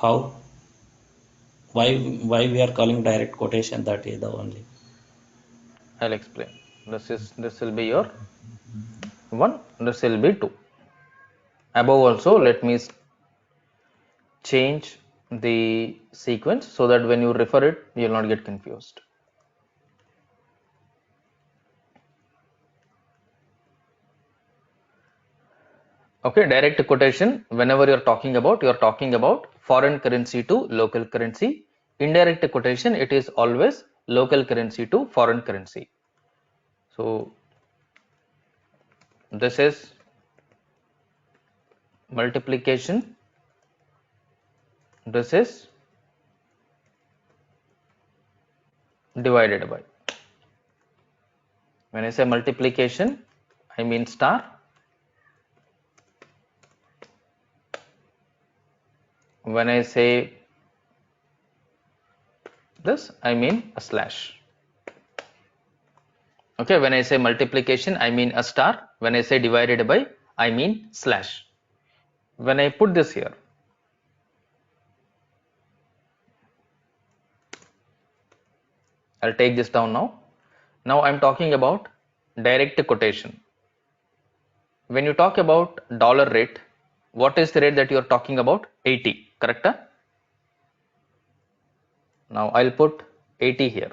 How? Why we are calling direct quotation? That is the only. I'll explain. This will be your 1. This will be 2. Above also, let me change the sequence so that when you refer it, you will not get confused. Okay, direct quotation, whenever you're talking about foreign currency to local currency. Indirect quotation, it is always local currency to foreign currency. So this is multiplication, this is divided by. When I say multiplication, I mean star. When I say this, I mean a slash. Okay, when I say multiplication, I mean a star. When I say divided by, I mean slash. When I put this here, I'll take this down now. Now I'm talking about direct quotation. When you talk about dollar rate, what is the rate that you're talking about? 80, correct? Now I'll put 80 here.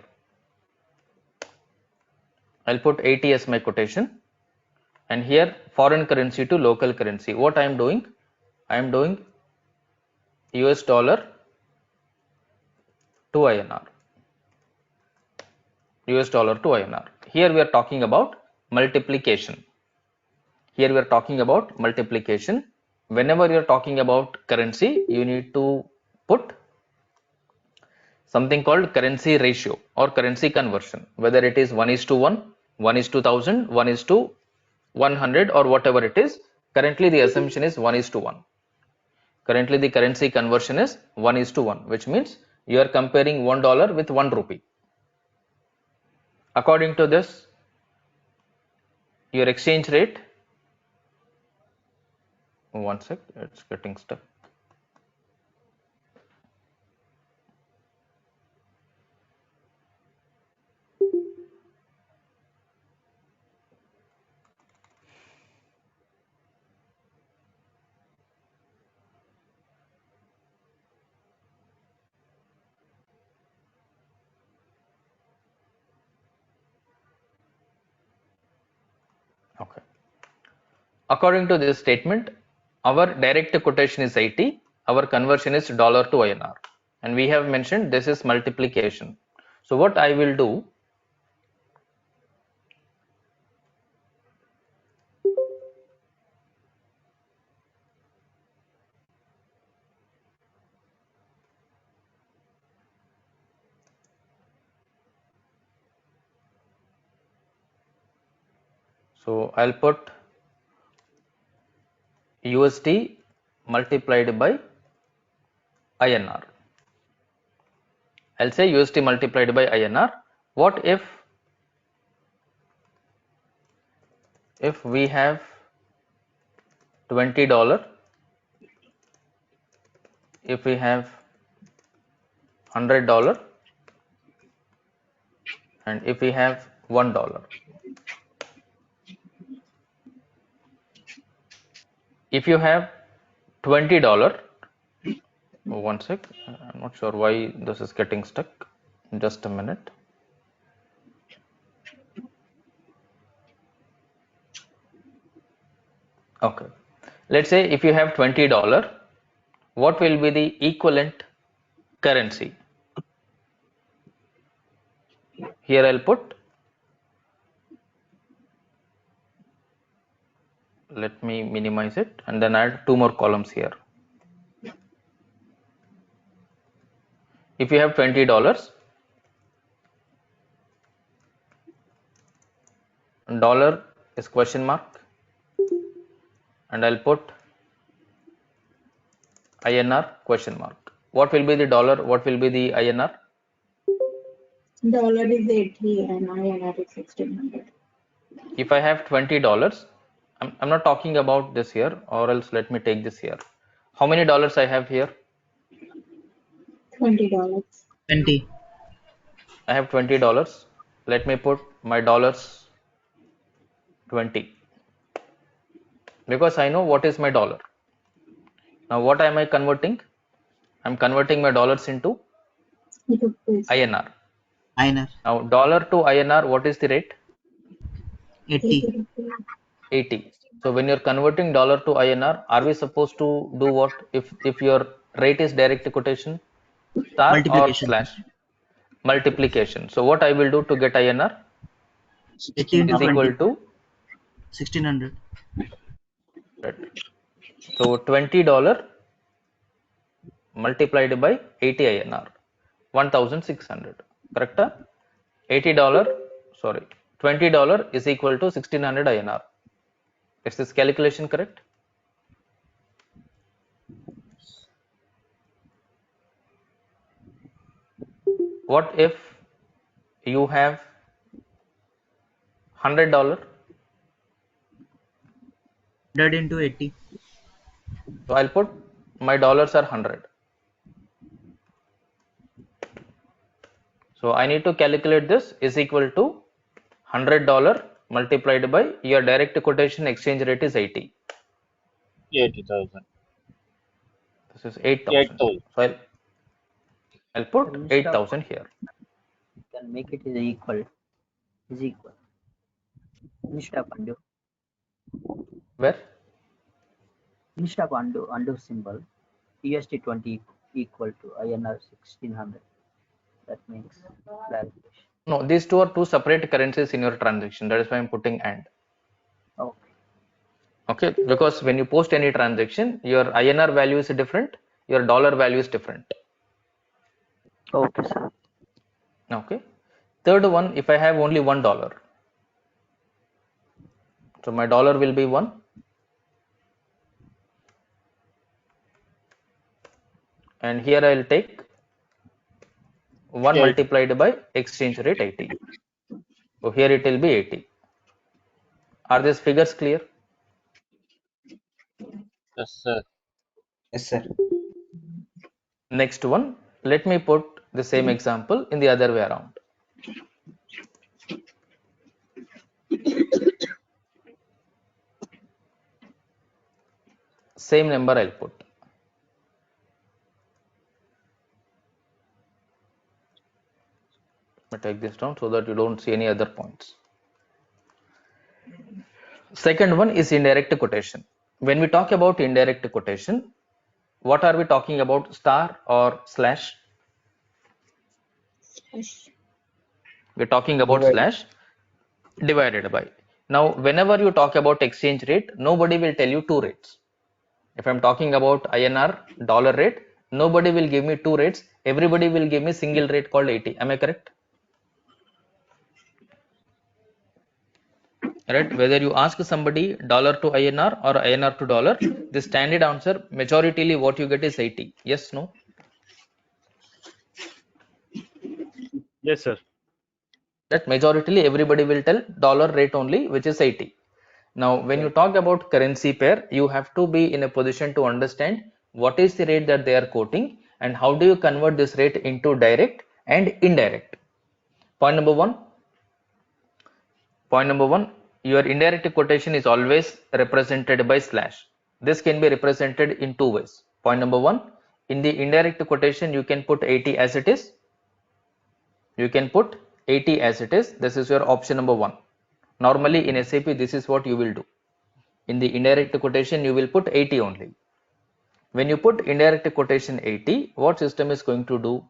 I'll put 80 as my quotation, and here foreign currency to local currency. What I am doing? I am doing US dollar to INR. US dollar to INR. Here we are talking about multiplication. Here we are talking about multiplication. Whenever you are talking about currency, you need to put something called currency ratio or currency conversion, whether it is 1:1, 1:1000, 1:100 or whatever it is. Currently the assumption is 1:1. Currently the currency conversion is 1:1, which means you are comparing $1 with 1 rupee. According to this, your exchange rate, one sec, it's getting stuck. Okay. According to this statement, our direct quotation is 80, our conversion is dollar to INR, and we have mentioned this is multiplication. So what I will do, so I'll put USD multiplied by INR. I'll say USD multiplied by INR. What if we have $20, if we have $100, and if we have $1? If you have $20, one sec, I'm not sure why this is getting stuck. Just a minute. Okay, let's say if you have $20, what will be the equivalent currency? Here I'll put, let me minimize it and then add 2 more columns here. If you have $20, dollar is question mark, and I'll put INR question mark. What will be the dollar? What will be the INR? Dollar is 80 and INR is 1600. If I have $20, I'm not talking about this here, or else let me take this here. How many dollars I have here? $20. 20. I have $20. Let me put my dollars 20, because I know what is my dollar. Now what am I converting? I'm converting my dollars into Rupees. INR. INR. Now dollar to INR, what is the rate? 80. 80 rupees. 80. So when you're converting dollar to INR, are we supposed to do what if your rate is direct quotation? Star or Multiplication. slash? Multiplication. So what I will do to get INR 80 into is 20. equal to 1600. right. So $20 multiplied by 80 INR, 1600. Correct? $80, sorry, $20 is equal to 1600 INR. Is this calculation correct? What if you have $100? 100 into 80. So I'll put my dollars are 100. So I need to calculate this is equal to $100 multiplied by your direct quotation exchange rate is 80. 80,000. This is 8,000. 8,000. So I'll put Instead of 8,000 here. you can make it is equal. Instead of undo. Where? Instead of undo symbol, USD 20 equal to INR 1600. That means clarification. No, these two are two separate currencies in your transaction. That is why I'm putting AND. Okay. Okay, because when you post any transaction, your INR value is different, your dollar value is different. Okay, sir. Okay. Third one, if I have only $1, so my dollar will be 1. And here I will take 1 80. multiplied by exchange rate 80. So here it will be 80. Are these figures clear? Yes, sir. Yes, sir. Next one, let me put the same example in the other way around. Same number I'll put. Let me take this down so that you don't see any other points. Second one is indirect quotation. When we talk about indirect quotation, what are we talking about, star or slash? We're talking about slash divided by. Now, whenever you talk about exchange rate, nobody will tell you two rates. If I'm talking about INR dollar rate, nobody will give me two rates. Everybody will give me single rate called 80. Am I correct? Right? Whether you ask somebody dollar to INR or INR to dollar, the standard answer majoritarily what you get is 80. Yes, no? Yes, sir. That majoritarily everybody will tell dollar rate only, which is 80. Now, when you talk about currency pair, you have to be in a position to understand what is the rate that they are quoting and how do you convert this rate into direct and indirect. Point number one, your indirect quotation is always represented by slash. This can be represented in two ways. Point number one, in the indirect quotation, you can put 80 as it is. You can put 80 as it is. This is your option number one. Normally in SAP, this is what you will do. In the indirect quotation, you will put 80 only. When you put indirect quotation 80, what system is going to do?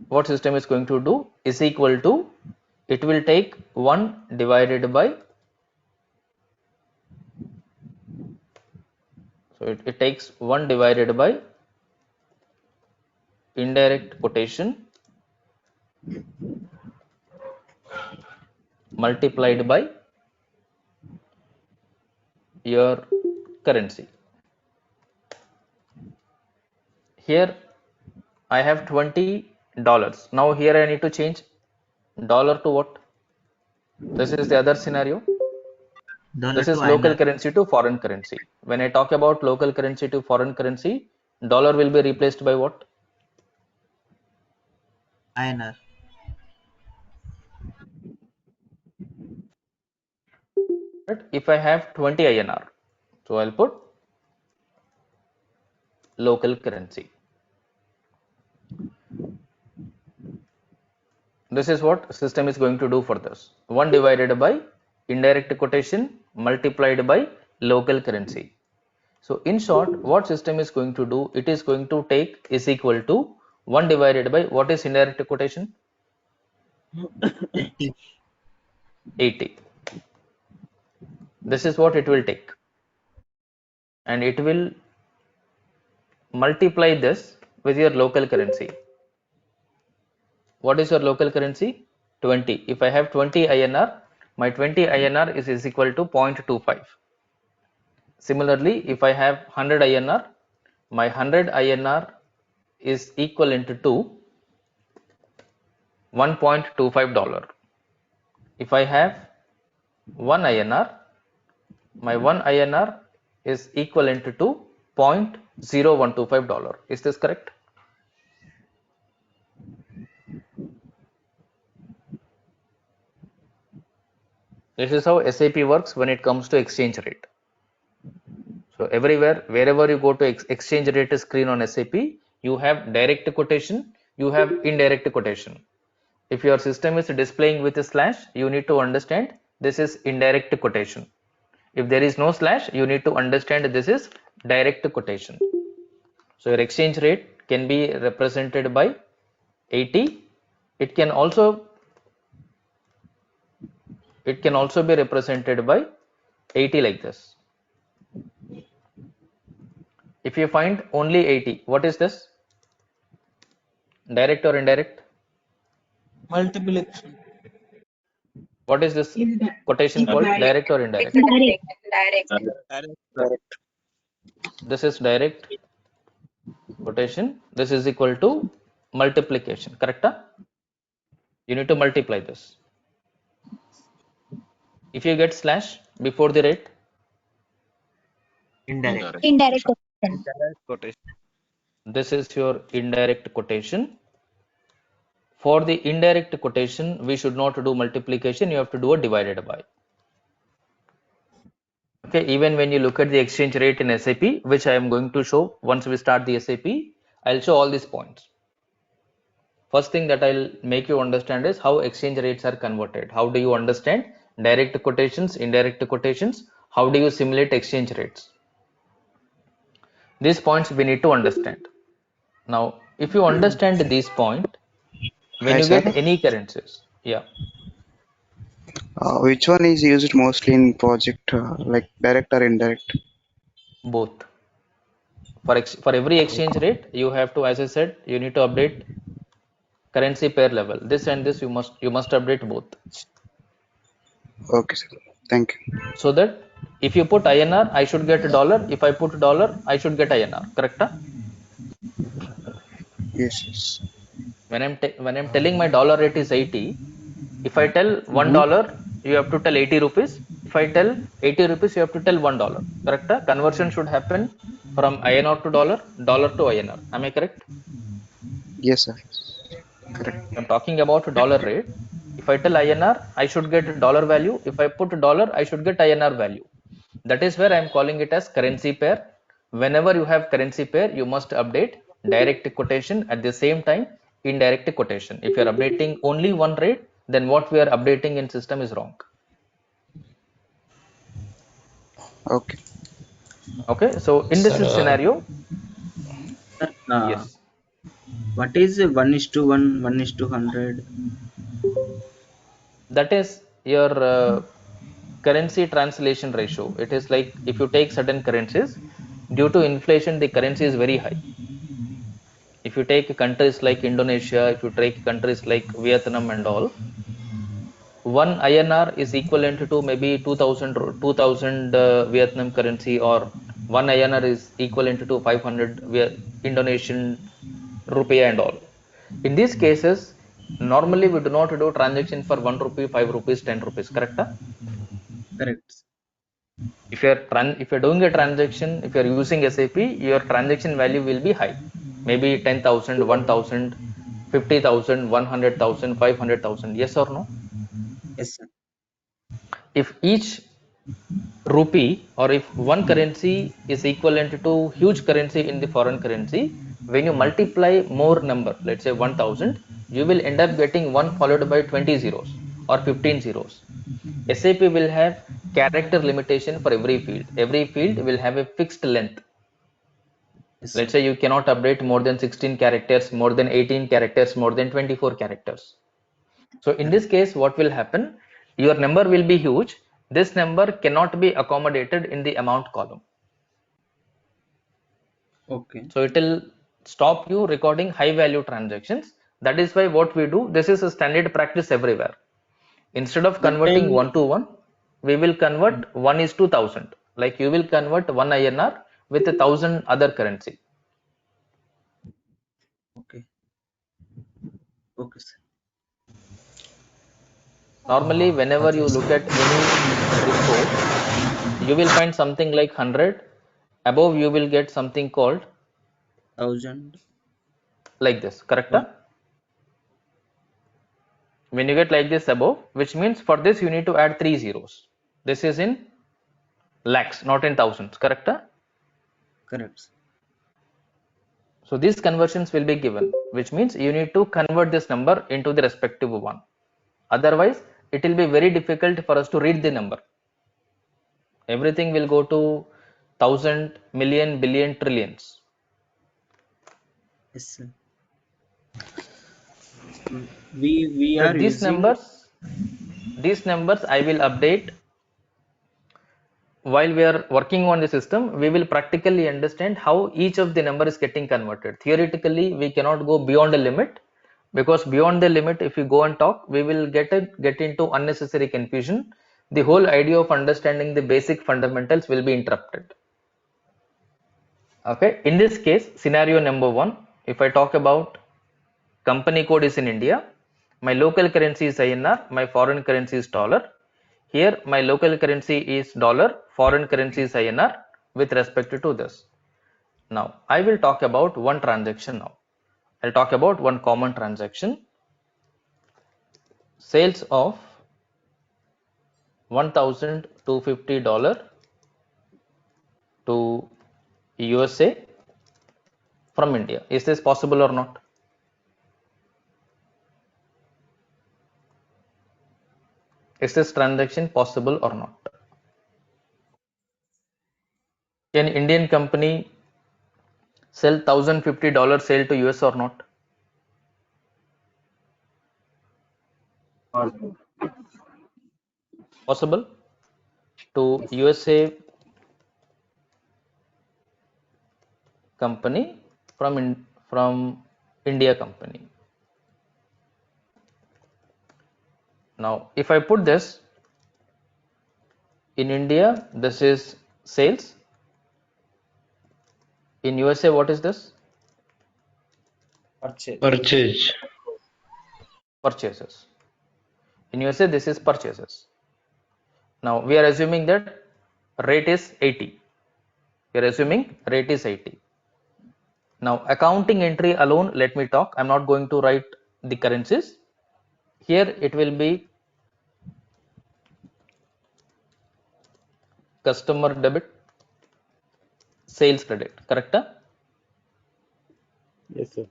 What system is going to do is equal to, it will take 1 divided by, so it takes 1 divided by indirect quotation multiplied by your currency. Here I have $20. Now here I need to change dollar to what? This is the other scenario. Dollar This to is local INR. currency to foreign currency. When I talk about local currency to foreign currency, dollar will be replaced by what? INR. If I have 20 INR, so I'll put local currency. This is what system is going to do for this. 1 divided by indirect quotation multiplied by local currency. So in short, what system is going to do, it is going to take is equal to 1 divided by what is indirect quotation? 80. 80. This is what it will take. And it will multiply this with your local currency. What is your local currency? 20. If I have 20 INR, my 20 INR is equal to 0.25. Similarly, if I have 100 INR, my 100 INR is equivalent to $1.25. If I have 1 INR, my 1 INR is equivalent to $0.0125. Is this correct? This is how SAP works when it comes to exchange rate. So everywhere, wherever you go to exchange rate screen on SAP, you have direct quotation, you have indirect quotation. If your system is displaying with a slash, you need to understand this is indirect quotation. If there is no slash, you need to understand this is direct quotation. So your exchange rate can be represented by 80. It can also be represented by 80 like this. If you find only 80, what is this? Direct or indirect? Multiplication. What is this quotation called? Direct or indirect? Direct. This is direct quotation. This is equal to multiplication. Correct? You need to multiply this. If you get slash before the rate, Indirect. Indirect quotation. Indirect quotation. this is your indirect quotation. For the indirect quotation, we should not do multiplication. You have to do a divided by. Okay, even when you look at the exchange rate in SAP, which I am going to show once we start the SAP, I'll show all these points. First thing that I'll make you understand is how exchange rates are converted. How do you understand direct quotations, indirect quotations, how do you simulate exchange rates. These points we need to understand. Now, if you understand this point, when Hi, you sir. get any currencies, yeah, Which one is used mostly in project, like direct or indirect? both. For every exchange rate, you have to, as I said, you need to update currency pair level. This and this you must update both. Okay, sir. Thank you. So that if you put INR, I should get dollar. If I put dollar, I should get INR. Correct? Yes, yes. When I'm telling my dollar rate is 80, if I tell Mm-hmm. $1, you have to tell 80 rupees. If I tell 80 rupees, you have to tell $1. Correct? Conversion should happen from INR to dollar, dollar to INR. Am I correct? Yes, sir. Correct. I'm talking about dollar rate. If I tell INR, I should get dollar value. If I put dollar, I should get INR value. That is where I am calling it as currency pair. Whenever you have currency pair, you must update direct quotation at the same time indirect quotation. If you are updating only one rate, then what we are updating in system is wrong. Okay. Okay, so in this Sir, scenario, Sir, yes, what is 1:1, 1:100? that is your currency translation ratio. It is like if you take certain currencies, due to inflation, the currency is very high. If you take countries like Indonesia, if you take countries like Vietnam and all, one INR is equivalent to maybe 2000 Vietnam currency, or one INR is equivalent to 500 Indonesian rupiah and all. In these cases, normally we do not do transaction for 1 rupee, 5 rupees, 10 rupees, correct? Correct. If you're doing a transaction, if you're using SAP, your transaction value will be high. Maybe 10,000, 1,000, 50,000, 100,000, 500,000. Yes or no? Yes, sir. If each rupee, or if one currency is equivalent to huge currency in the foreign currency, when you multiply more number, let's say 1,000, you will end up getting 1 followed by 20 zeros or 15 zeros. SAP will have character limitation for every field. Every field will have a fixed length. Yes, sir. Let's say you cannot update more than 16 characters, more than 18 characters, more than 24 characters. So in this case, what will happen? Your number will be huge. This number cannot be accommodated in the amount column. Okay. So it will stop you recording high value transactions. That is why what we do, this is a standard practice everywhere. Instead of That converting time, 1 to 1, we will convert 1 is to 1000. Like you will convert 1 INR with 1,000 other currency. okay. Okay, sir. Normally, whenever you Ajay look sir. at any report, you will find something like 100. Above, you will get something called 1,000. like this, correct? One. When you get like this above, which means for this you need to add 3 zeros. This is in lakhs, not in thousands, correct? Correct. So these conversions will be given, which means you need to convert this number into the respective one. Otherwise, it will be very difficult for us to read the number. Everything will go to thousand, million, billion, trillions. Yes, sir. We So are using. these numbers I will update while we are working on the system. We will practically understand how each of the number is getting converted. Theoretically, we cannot go beyond a limit, because beyond the limit, if we go and talk, we will get into unnecessary confusion. The whole idea of understanding the basic fundamentals will be interrupted. Okay, in this case, scenario number one, if I talk about company code is in India, my local currency is INR, my foreign currency is dollar. Here my local currency is dollar, foreign currency is INR with respect to this. Now I will talk about one transaction now. I'll talk about one common transaction. Sales of $1,250 to USA from India. Is this possible or not? Is this transaction possible or not? Can Indian company sell $1,050 sale to US or not? Possible? To USA company from India company. Now, if I put this in India, this is sales. In USA, what is this? Purchase. Purchases. In USA, this is purchases. Now, we are assuming that rate is 80. We are assuming rate is 80. Now, accounting entry alone, let me talk. I'm not going to write the currencies. Here, it will be customer debit, sales credit, correct? Yes, sir.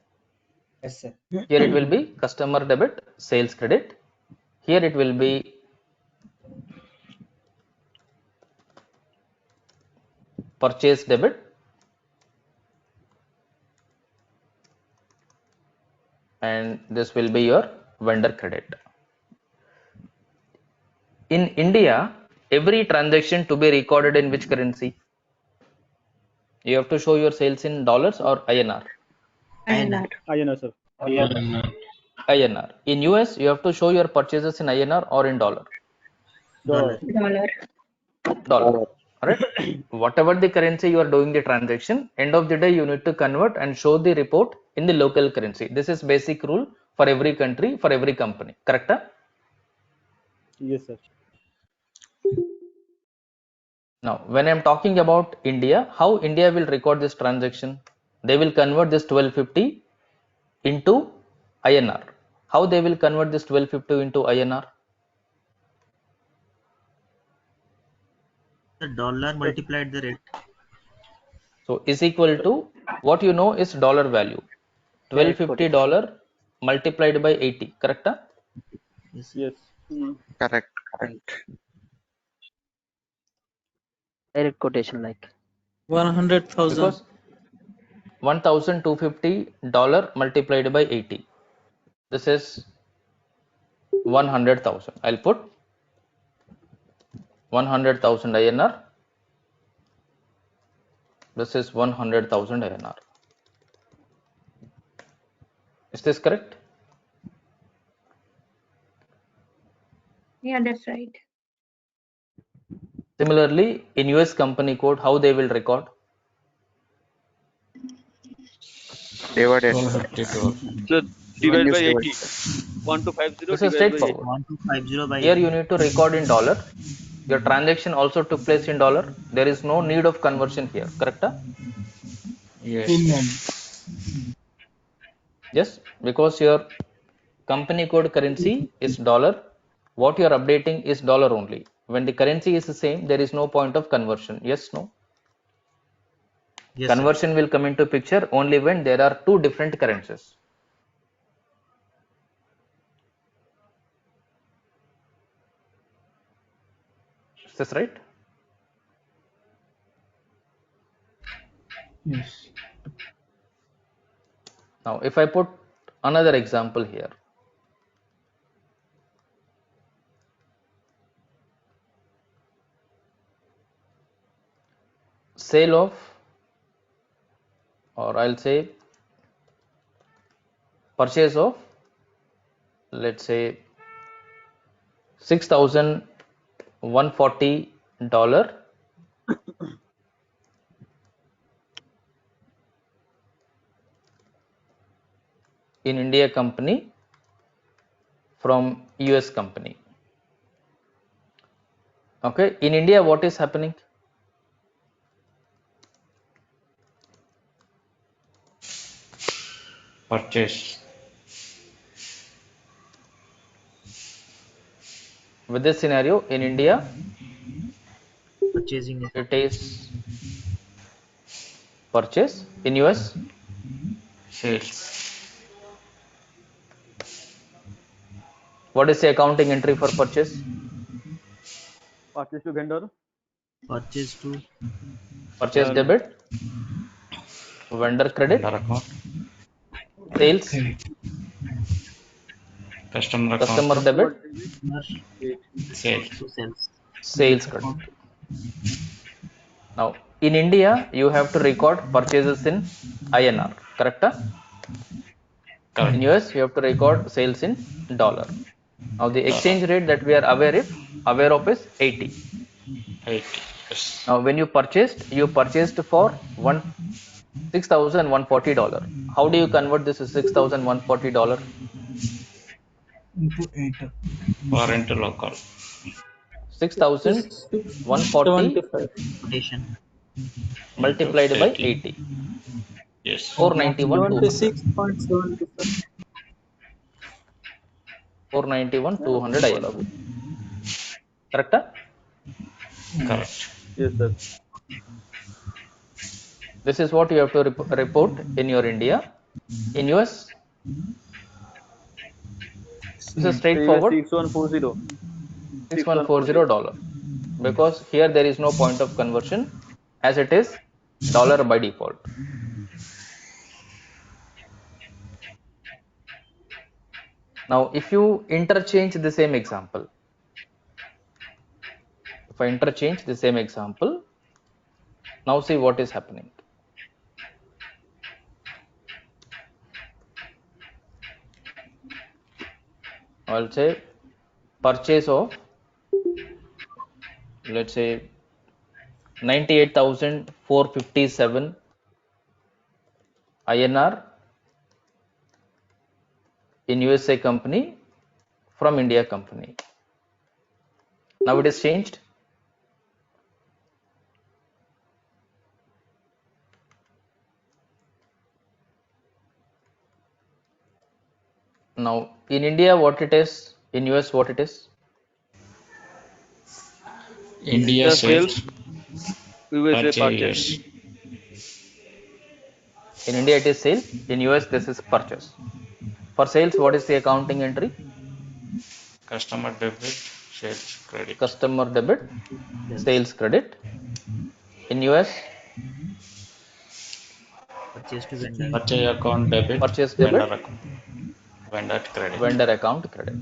Yes, sir. Here it will be customer debit, sales credit. Here it will be purchase debit and this will be your vendor credit. In India, every transaction to be recorded in which currency? You have to show your sales in dollars or INR? INR. INR, sir. INR. In US, you have to show your purchases in INR or in dollar? Dollar. Dollar. Dollar. Alright. Whatever the currency you are doing the transaction, end of the day you need to convert and show the report in the local currency. This is basic rule for every country, for every company. Correct? Yes, sir. Now, when I am talking about India, how India will record this transaction? They will convert this 1250 into INR. How they will convert this 1250 into INR? The dollar multiplied the rate. So is equal to what you know is dollar value. $1250 multiplied by 80. Correct? Yes, sir. Yes. Correct. Direct quotation like 100,000. Because $1,250 multiplied by 80. This is 100,000. I'll put 100,000 INR. This is 100,000 INR. Is this correct? Yeah, that's right. Similarly, in US company code, how they will record? Divided. 1250 So divide by Minus 80. 1250 This is divided by 80. straightforward. 1250 by Here 80. you need to record in dollar. Your transaction also took place in dollar. There is no need of conversion here. Correct? Yes. Yes, because your company code currency is dollar. What you are updating is dollar only. When the currency is the same, there is no point of conversion. Yes, no? Yes, sir. Conversion will come into picture only when there are two different currencies. Is this right? Yes. Now, if I put another example here, sale of, or I'll say purchase of, let's say $6,140 in India company from US company. Okay, in India, what is happening? Purchase. With this scenario, in India, Purchasing. it is purchase. In US, Sales. what is the accounting entry for purchase? Purchase to vendor. Purchase to Purchase debit, vendor credit, Vendor account, sales, customer customer account, debit, customer sales. to sales. sales credit. Now, in India, you have to record purchases in INR, correct? Correct. In US, you have to record sales in dollar. Now, the exchange rate that we are aware of is 80. 80. Yes. Now, when you purchased for $6,140. How do you convert this to $6,140? into 8. For into local. 6,140 75. Quotation. Into multiplied by 80. 80. Yes. 491,200. 76.75. 491,200 INR. Correct? Correct. Yes, sir. This is what you have to report in your India. In US, this is straightforward. 6140. $6140, because here there is no point of conversion as it is dollar by default. Now, if you interchange the same example, if I interchange the same example, now see what is happening. I'll say purchase of, let's say, 98,457 INR in USA company from India company. Now it is changed. Now in India what it is, in US what it is? India Yeah, sales. USA Purchase purchase. US. In India it is sale, in US this is purchase. For sales, what is the accounting entry? Customer debit, sales credit. Customer debit, Sales. sales credit. In US, Purchase to vendor. Purchase account debit, purchase vendor debit, account, vendor credit. vendor account credit.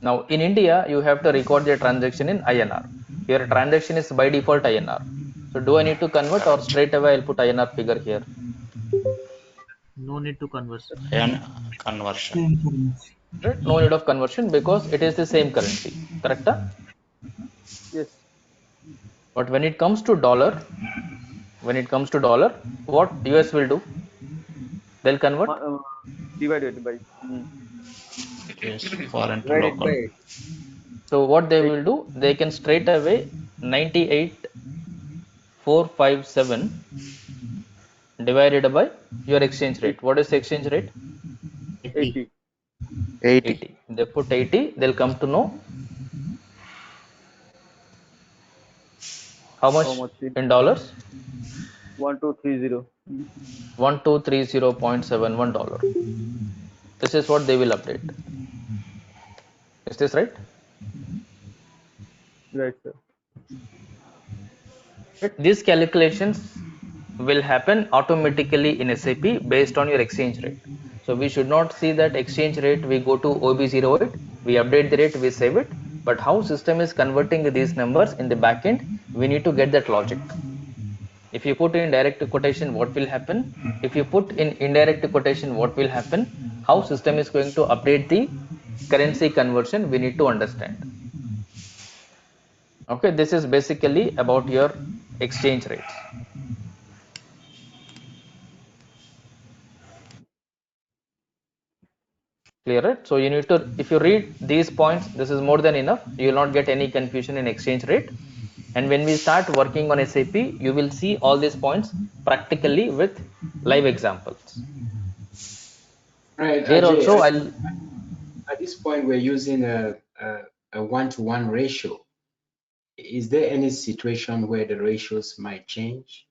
Now in India, you have to record the transaction in INR. Your transaction is by default INR. So do I need to convert, or straight away I'll put INR figure here? No need to convert. And conversion. Right? No need of conversion because it is the same currency. Correct? Yes. But when it comes to dollar, what US will do? They'll convert. Divided by. Yes. Foreign to Divided local. by So what they will do? They can straight away 98,457 divided by your exchange rate. What is the exchange rate? 80. 80. 80. They put 80, they'll come to know how much in dollars? 1230. $1230.71. This is what they will update. Is this right? Right, sir. These calculations will happen automatically in SAP based on your exchange rate. So we should not see that exchange rate, we go to OB08, we update the rate, we save it. But how system is converting these numbers in the back end, we need to get that logic. If you put in direct quotation, what will happen? If you put in indirect quotation, what will happen? How system is going to update the currency conversion, we need to understand. Okay, this is basically about your exchange rates. Clear, right? So you need to, if you read these points, this is more than enough. You will not get any confusion in exchange rate. And when we start working on SAP, you will see all these points practically with live examples. Right, Here Ajay, also I'll at this point we're using a one-to-one ratio. Is there any situation where the ratios might change?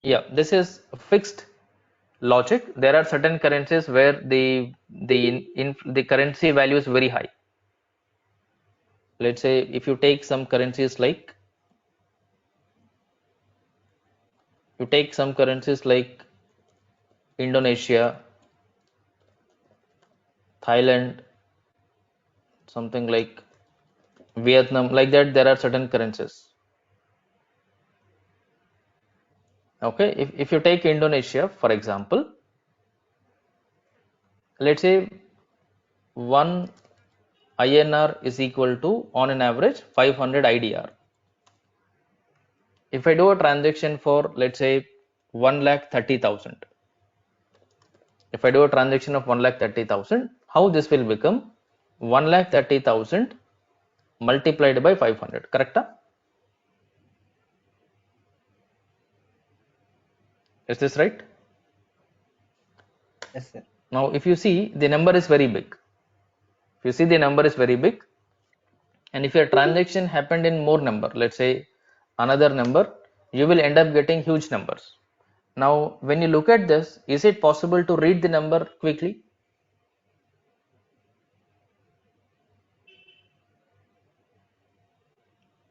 Yeah, this is fixed logic. There are certain currencies where the currency value is very high. let's say if you take some currencies like Indonesia, Thailand, something like Vietnam, like that, there are certain currencies. Okay, if you take Indonesia, for example, let's say 1 INR is equal to, on an average, 500 IDR. If I do a transaction for, let's say, 1,30,000, if I do a transaction of 1,30,000, how this will become 1,30,000 multiplied by 500, correct? Is this right? Yes, sir. Now, if you see, the number is very big. If you see, the number is very big, and if your transaction happened in more number, let's say another number, you will end up getting huge numbers. Now, when you look at this, is it possible to read the number quickly?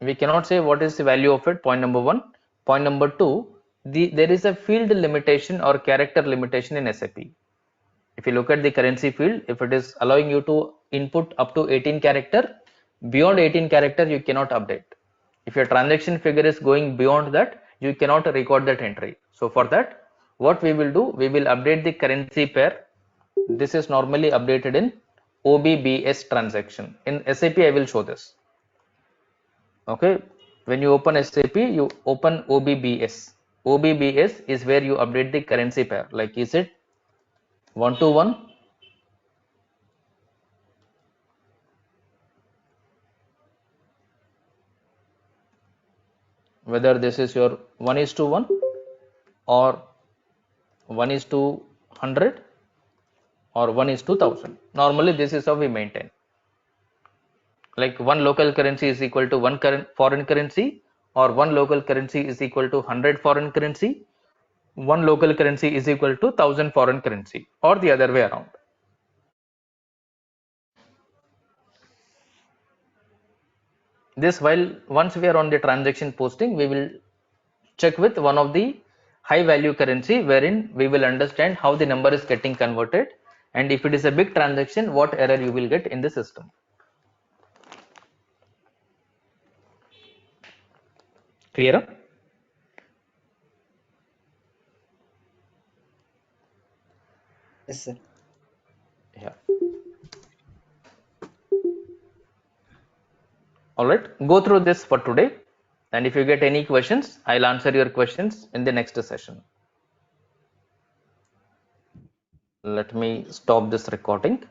We cannot say what is the value of it, point number one. Point number two, there is a field limitation or character limitation in SAP. If you look at the currency field, if it is allowing you to input up to 18 character, beyond 18 character you cannot update. If your transaction figure is going beyond that, you cannot record that entry. So for that, what we will do, we will update the currency pair. This is normally updated in OBBS transaction. In SAP, I will show this. Okay, when you open SAP, you open OBBS. OBBS is where you update the currency pair. Like, is it 1 to 1? Whether this is your 1:1 or 1:100 or 1:1000. Normally, this is how we maintain. Like, one local currency is equal to one foreign currency, or one local currency is equal to 100 foreign currency, one local currency is equal to 1000 foreign currency, or the other way around. This, while once we are on the transaction posting, we will check with one of the high value currency, wherein we will understand how the number is getting converted, and if it is a big transaction, what error you will get in the system. Clear? Yes, sir. Yeah. All right, go through this for today, and if you get any questions, I'll answer your questions in the next session. Let me stop this recording.